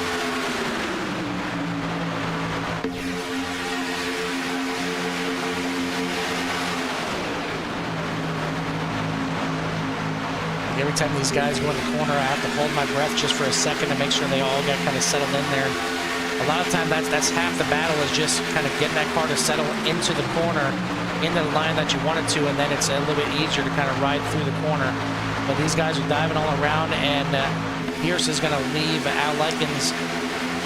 Every time these guys go in the corner, I have to hold my breath just for a second to make sure they all get kind of settled in there. A lot of times that's half the battle, is just kind of getting that car to settle into the corner, into the line that you want it to, and then it's a little bit easier to kind of ride through the corner. But these guys are diving all around, and Pierce is going to leave Al Likens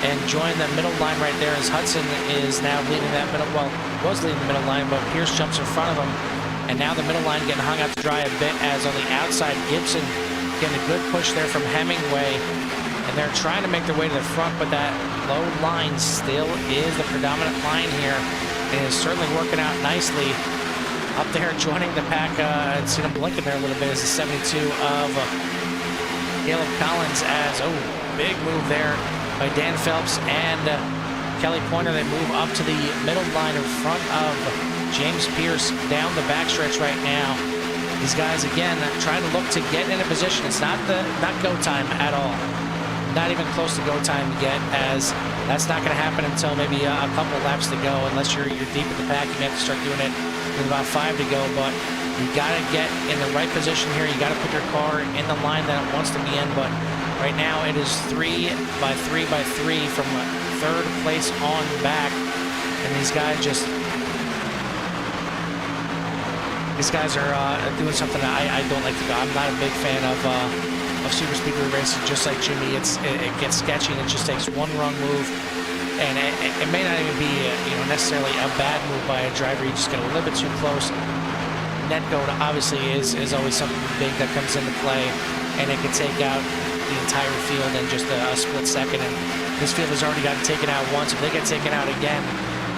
and join the middle line right there, as Hudson is now leading that middle, well, was leading the middle line, but Pierce jumps in front of him. And now the middle line getting hung out to dry a bit, as on the outside, Gibson getting a good push there from Hemingway. And they're trying to make their way to the front, but that low line still is the predominant line here. And is certainly working out nicely. Up there joining the pack, I'd seen him blinking there a little bit, is the 72 of Caleb Collins, as, big move there by Dan Phelps and Kelly Pointer. They move up to the middle line in front of James Pierce down the backstretch right now. These guys, again, trying to look to get in a position. It's not go time at all. Not even close to go time yet, as that's not going to happen until maybe a couple laps to go, unless you're deep in the pack. You may have to start doing it with about 5 to go, but you got to get in the right position here. You got to put your car in the line that it wants to be in, but Right now it is 3 by 3 by 3 from third place on back, and these guys are doing something that I don't like to do. I'm not a big fan of super speedway racing. Just like Jimmy, it gets sketchy, and it just takes one wrong move, and it may not even be necessarily a bad move by a driver. You just get a little bit too close. Net code obviously is always something big that comes into play, and it can take out the entire field in just a split second. And this field has already gotten taken out once. If they get taken out again,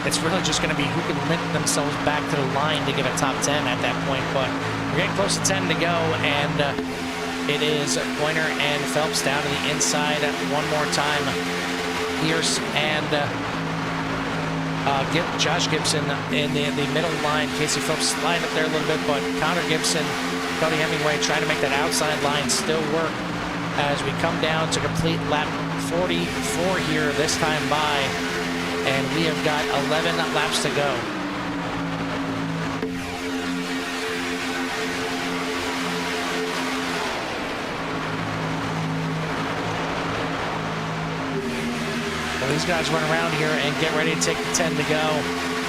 it's really just going to be who can limit themselves back to the line to get a top 10 at that point. But we're getting close to 10 to go, and it is Pointer and Phelps down to the inside one more time. Pierce and Josh Gibson in the middle line. Casey Phelps sliding up there a little bit, but Connor Gibson, Cody Hemingway trying to make that outside line still work as we come down to complete lap 44 here this time by, and we have got 11 laps to go. Well, these guys run around here and get ready to take the 10 to go.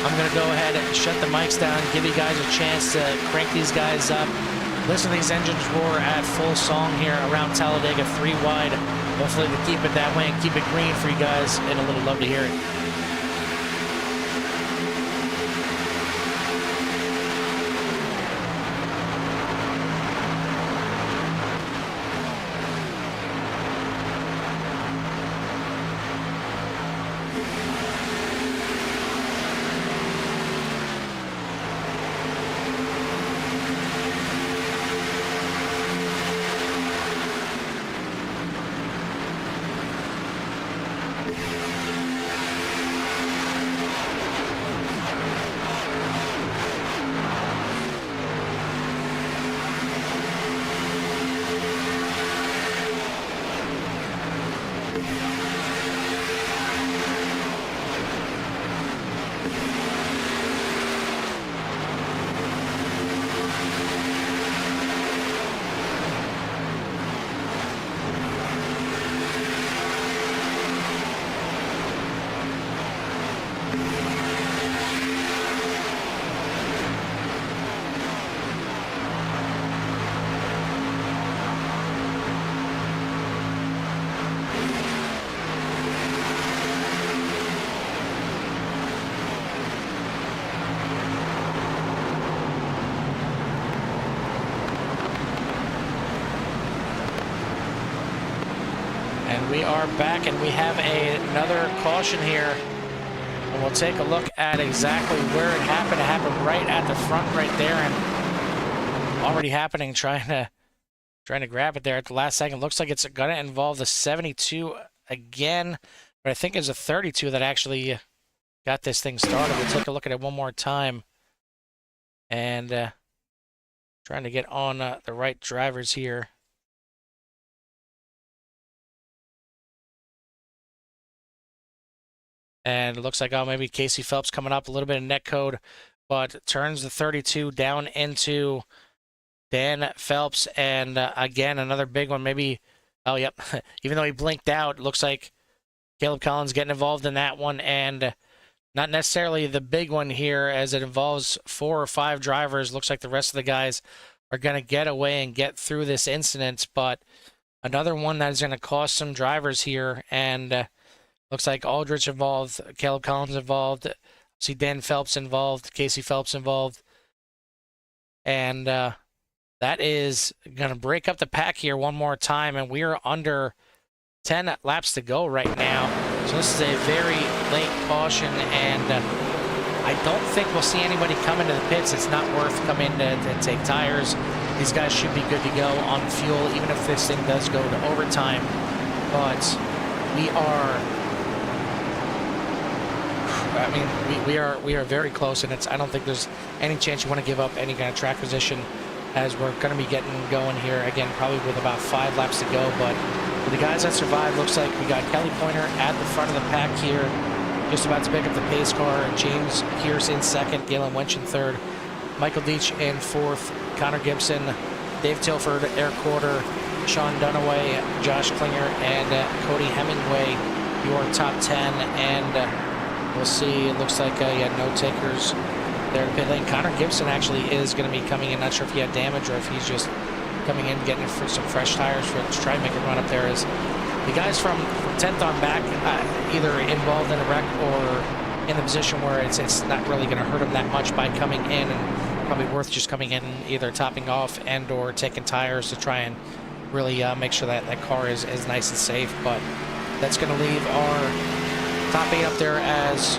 I'm going to go ahead and shut the mics down, give you guys a chance to crank these guys up. Listen to these engines roar at full song here around Talladega, 3 wide. Hopefully to keep it that way and keep it green for you guys, and a little love to hear it. We are back, and we have another caution here, and we'll take a look at exactly where it happened. It happened right at the front right there, and already happening, trying to grab it there at the last second. Looks like it's going to involve the 72 again, but I think it's a 32 that actually got this thing started. We'll take a look at it one more time, and trying to get on the right drivers here. And it looks like, oh, maybe Casey Phelps coming up, a little bit of net code, but turns the 32 down into Dan Phelps. And again, another big one. Maybe, oh, yep, even though he blinked out, looks like Caleb Collins getting involved in that one. And not necessarily the big one here, as it involves 4 or 5 drivers. Looks like the rest of the guys are going to get away and get through this incident. But another one that is going to cost some drivers here. And looks like Aldrich involved, Caleb Collins involved, see Dan Phelps involved, Casey Phelps involved. And that is going to break up the pack here one more time, and we are under 10 laps to go right now. So this is a very late caution, and I don't think we'll see anybody come into the pits. It's not worth coming to take tires. These guys should be good to go on fuel, even if this thing does go to overtime. But we are... I mean, we are very close, and I don't think there's any chance you want to give up any kind of track position, as we're going to be getting going here again, probably with about 5 laps to go. But for the guys that survived, looks like we got Kelly Pointer at the front of the pack here, just about to pick up the pace car. James Pierce in second, Galen Wench in third, Michael Deach in fourth, Connor Gibson, Dave Tilford, Eric Quarter, Sean Dunaway, Josh Klinger, and Cody Hemingway, your top 10. And we'll see. It looks like no takers there to pit lane. Connor Gibson actually is going to be coming in. Not sure if he had damage or if he's just coming in getting for some fresh tires to try and make a run up there. As the guys from 10th on back, either involved in a wreck or in the position where it's not really going to hurt them that much by coming in, and probably worth just coming in either topping off and or taking tires to try and really make sure that that car is nice and safe. But that's going to leave our top 8 up there, as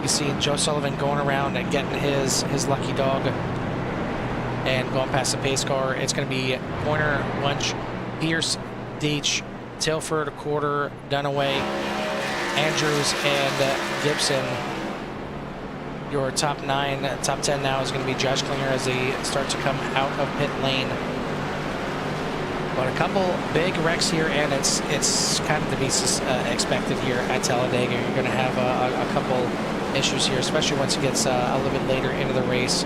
you see Joe Sullivan going around and getting his lucky dog and going past the pace car. It's going to be Pointer, Wunsch, Pierce, Deach, Tilford, Quarter, Dunaway, Andrews, and Gibson. Your top 9, top 10 now is going to be Josh Klinger as they start to come out of pit lane. But a couple big wrecks here, and it's kind of to be expected here at Talladega. You're going to have a couple issues here, especially once it gets a little bit later into the race.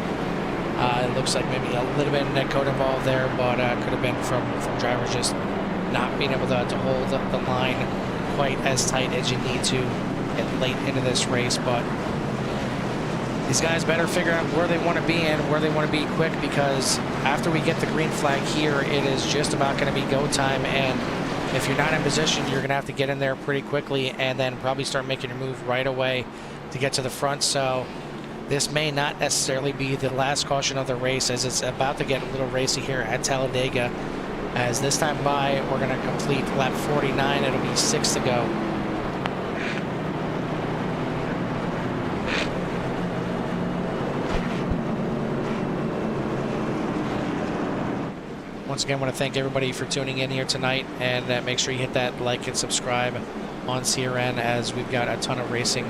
It looks like maybe a little bit of net code involved there, but could have been from drivers just not being able to hold the line quite as tight as you need to get late into this race. But these guys better figure out where they want to be and where they want to be quick, because after we get the green flag here, it is just about going to be go time. And if you're not in position, you're going to have to get in there pretty quickly and then probably start making your move right away to get to the front. So this may not necessarily be the last caution of the race, as it's about to get a little racy here at Talladega. As this time by, we're going to complete lap 49. It'll be 6 to go. Once again, I want to thank everybody for tuning in here tonight, and make sure you hit that like and subscribe on CRN, as we've got a ton of racing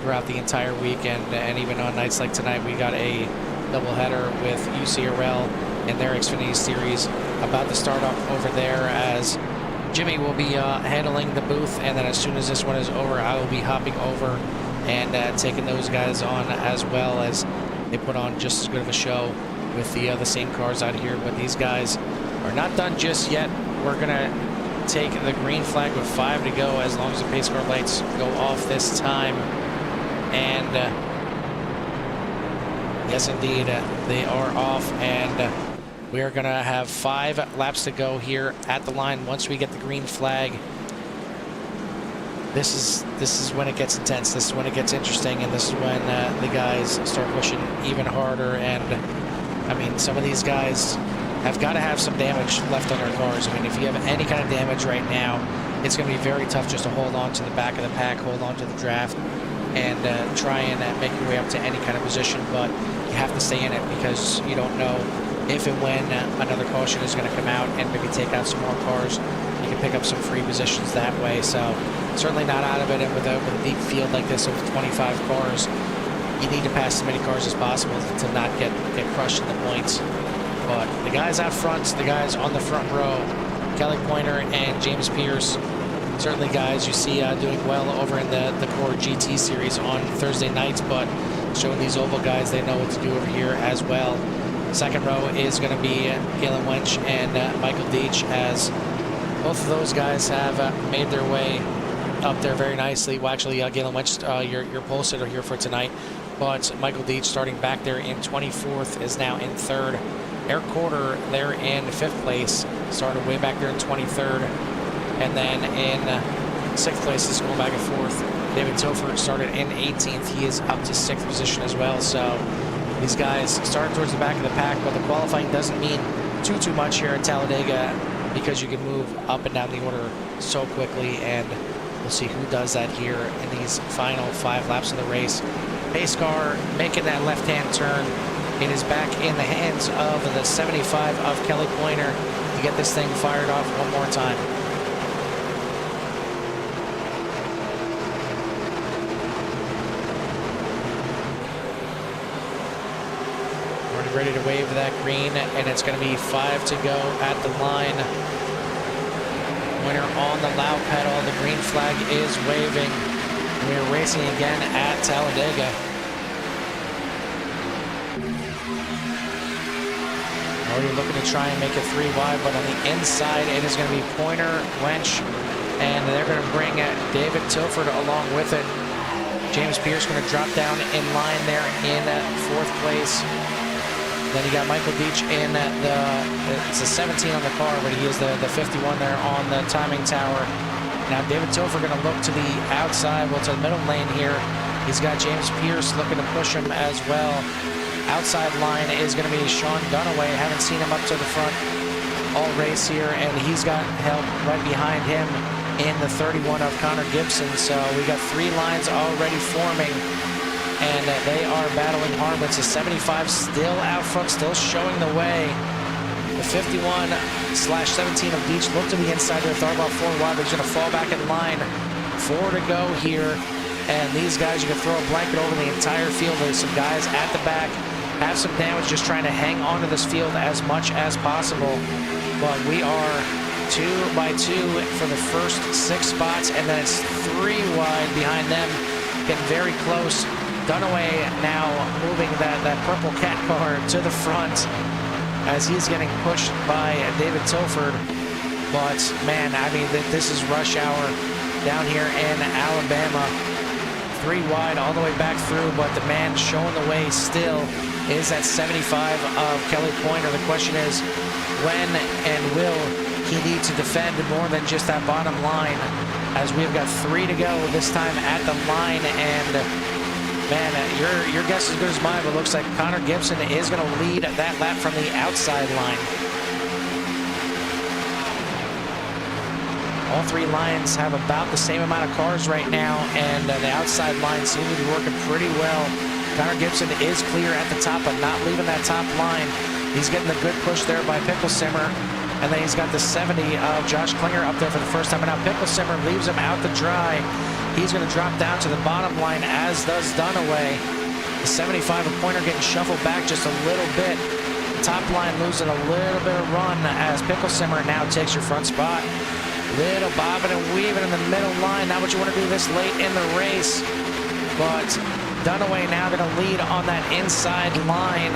throughout the entire weekend. And even on nights like tonight, we got a doubleheader with UCRL and their Xfinity Series about to start up over there, as Jimmy will be handling the booth. And then as soon as this one is over, I will be hopping over and taking those guys on, as well as they put on just as good of a show with the same cars out here. But these guys are not done just yet. We're gonna take the green flag with 5 to go, as long as the pace car lights go off this time. And yes, indeed, they are off, and we are gonna have 5 laps to go here at the line once we get the green flag. This is when it gets intense. This is when it gets interesting, and this is when the guys start pushing even harder. And I mean, some of these guys have got to have some damage left on their cars. I mean, if you have any kind of damage right now, it's going to be very tough just to hold on to the back of the pack, hold on to the draft, and try and make your way up to any kind of position. But you have to stay in it, because you don't know if and when another caution is going to come out and maybe take out some more cars. You can pick up some free positions that way. So certainly not out of it. And with a deep field like this of 25 cars, you need to pass as many cars as possible to not get crushed in the points. But the guys out front, the guys on the front row, Kelly Pointer and James Pierce, certainly guys you see doing well over in the CORE GT Series on Thursday nights, but showing these oval guys they know what to do over here as well. Second row is going to be Galen Wunsch and Michael Deach, as both of those guys have made their way up there very nicely. Well, actually, Galen Wunsch, your pole sitter here for tonight, but Michael Deach, starting back there in 24th, is now in 3rd. Eric Quarter there in 5th place, started way back there in 23rd. And then in 6th place is going back and forth. David Tilford started in 18th. He is up to 6th position as well. So these guys started towards the back of the pack, but the qualifying doesn't mean too much here at Talladega, because you can move up and down the order so quickly. And we'll see who does that here in these final 5 laps of the race. Pace car making that left-hand turn. It is back in the hands of the 75 of Kelly Pointer to get this thing fired off one more time. Already ready to wave that green, and it's going to be 5 to go at the line. Pointer on the loud pedal. The green flag is waving. We are racing again at Talladega. Already looking to try and make it 3 wide, but on the inside, it is going to be Pointer, Wench, and they're going to bring David Tilford along with it. James Pierce going to drop down in line there in 4th place. Then you got Michael Deach in it's a 17 on the car, but he is the 51 there on the timing tower. Now David Tilford going to look to the outside, well, to the middle lane here. He's got James Pierce looking to push him as well. Outside line is going to be Sean Dunaway. Haven't seen him up to the front all race here, and he's got help right behind him in the 31 of Connor Gibson. So we got 3 lines already forming, and they are battling hard. But it's a 75 still out front, still showing the way. The 51/17 of Beach looked to the inside there, thought about 4 wide, but he's going to fall back in line. 4 to go here, and these guys, you can throw a blanket over the entire field. There's some guys at the back, have some damage, just trying to hang on to this field as much as possible. But we are 2 by 2 for the first 6 spots, and then it's 3 wide behind them, getting very close. Dunaway now moving that purple cat car to the front as he's getting pushed by David Tilford. But man, I mean, this is rush hour down here in Alabama. 3 wide all the way back through, but the man showing the way still is that 75 of Kelly Pointer. The question is, when and will he need to defend more than just that bottom line, as we've got 3 to go this time at the line. And man, your guess is as good as mine, but it looks like Connor Gibson is going to lead that lap from the outside line. All 3 lines have about the same amount of cars right now, and the outside line seems to be working pretty well. Connor Gibson is clear at the top, but not leaving that top line. He's getting a good push there by Picklesimmer. And then he's got the 70 of Josh Klinger up there for the first time. And now Picklesimmer leaves him out to dry. He's going to drop down to the bottom line, as does Dunaway. The 75 of Pointer getting shuffled back just a little bit. The top line losing a little bit of run as Picklesimmer now takes your front spot. Little bobbing and weaving in the middle line. Not what you want to do this late in the race. But Dunaway now going to lead on that inside line.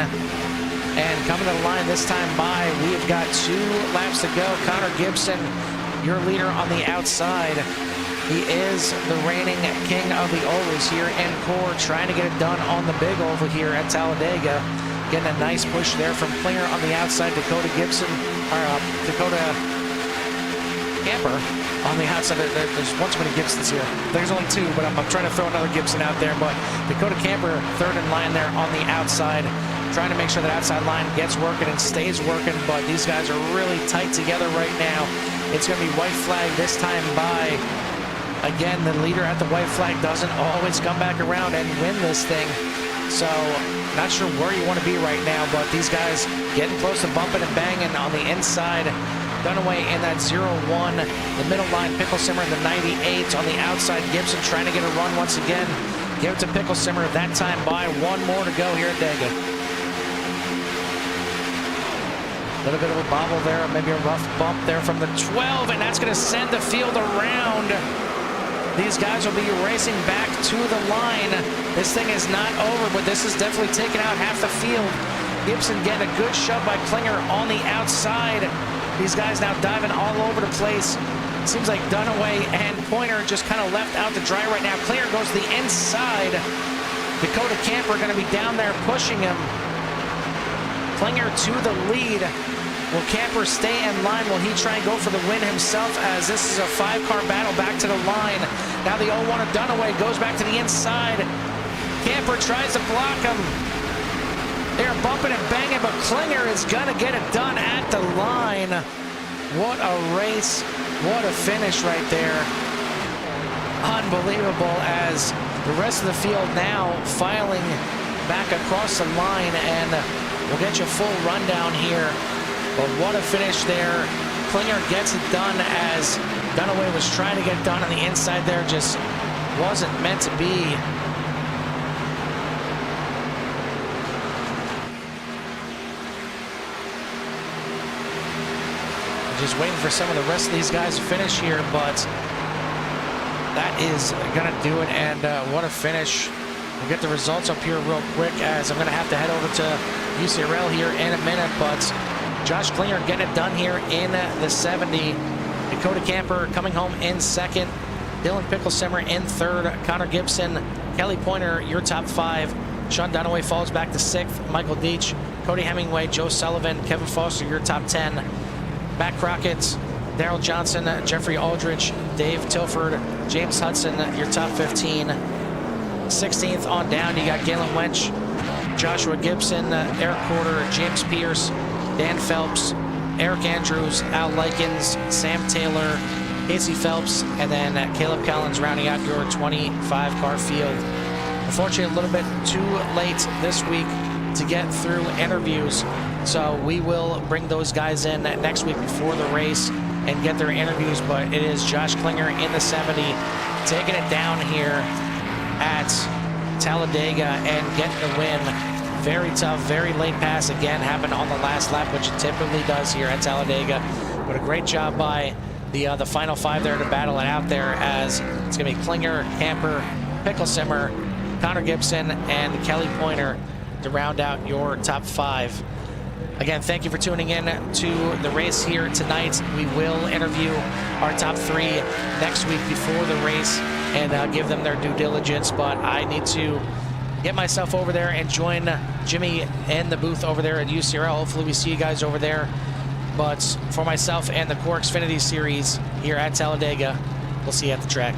And coming to the line this time by, we've got 2 laps to go. Connor Gibson, your leader on the outside. He is the reigning king of the ovals here in CORE, trying to get it done on the big oval here at Talladega. Getting a nice push there from Klinger on the outside. Dakota Camper on the outside. There's one too many Gibsons here. There's only 2, but I'm trying to throw another Gibson out there. But Dakota Camper, 3rd in line there on the outside, trying to make sure that outside line gets working and stays working. But these guys are really tight together right now. It's going to be white flag this time by. Again, the leader at the white flag doesn't always come back around and win this thing. So, not sure where you want to be right now, but these guys getting close to bumping and banging on the inside. Dunaway in that 0-1. The middle line, Picklesimmer in the 98. On the outside, Gibson trying to get a run once again. Give it to Picklesimmer that time by. 1 more to go here at Dega. A little bit of a bobble there, maybe a rough bump there from the 12, and that's going to send the field around. These guys will be racing back to the line. This thing is not over, but this is definitely taking out half the field. Gibson getting a good shove by Klinger on the outside. These guys now diving all over the place. Seems like Dunaway and Pointer just kind of left out to dry right now. Klinger goes to the inside. Dakota Camper going to be down there pushing him. Klinger to the lead. Will Camper stay in line? Will he try and go for the win himself, as this is a 5-car battle back to the line? Now the 0-1 of Dunaway goes back to the inside. Camper tries to block him. They're bumping and banging, but Klinger is going to get it done at the line. What a race. What a finish right there. Unbelievable, as the rest of the field now filing back across the line, and we'll get you a full rundown here. But what a finish there. Klinger gets it done, as Dunaway was trying to get it done on the inside there. Just wasn't meant to be. Just waiting for some of the rest of these guys to finish here, but that is going to do it. And what a finish. We'll get the results up here real quick, as I'm going to have to head over to UCRL here in a minute. But Josh Klinger getting it done here in the 70. Dakota Camper coming home in second. Dylan Picklesimmer in third. Connor Gibson, Kelly Pointer, your top 5. Sean Dunaway falls back to 6th. Michael Deach, Cody Hemingway, Joe Sullivan, Kevin Foster, your top 10. Matt Crockett, Daryl Johnson, Jeffrey Aldridge, Dave Tilford, James Hudson, your top 15. 16th on down, you got Galen Wench, Joshua Gibson, Eric Porter, James Pierce, Dan Phelps, Eric Andrews, Al Likens, Sam Taylor, Casey Phelps, and then Caleb Collins rounding out your 25-car field. Unfortunately, a little bit too late this week to get through interviews, so we will bring those guys in next week before the race and get their interviews. But it is Josh Klinger in the 70 taking it down here at Talladega and getting the win. Very tough, very late pass again, happened on the last lap, which it typically does here at Talladega. But a great job by the final 5 there to battle it out there, as it's going to be Klinger, Camper, Picklesimmer, Connor Gibson, and Kelly Pointer to round out your top 5. Again, thank you for tuning in to the race here tonight. We will interview our top 3 next week before the race and give them their due diligence, but I need to get myself over there and join Jimmy in the booth over there at UCRL. Hopefully we see you guys over there. But for myself and the CORE Xfinity Series here at Talladega, we'll see you at the track.